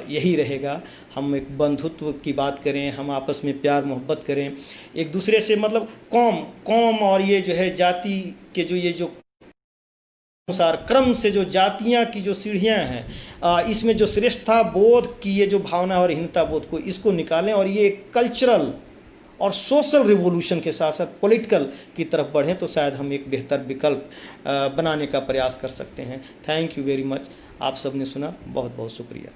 यही रहेगा। हम एक बंधुत्व की बात करें, हम आपस में प्यार मोहब्बत करें, एक दूसरे से, मतलब कौम और ये जो है जाति के जो ये जो अनुसार क्रम से जो जातियां की जो सीढ़ियां हैं, इसमें जो श्रेष्ठता बोध की ये जो भावना और हीनता बोध को इसको निकालें, और ये कल्चरल और सोशल रिवोल्यूशन के साथ साथ पॉलिटिकल की तरफ बढ़ें, तो शायद हम एक बेहतर विकल्प बनाने का प्रयास कर सकते हैं। Thank you very much. आप सबने सुना, बहुत बहुत शुक्रिया।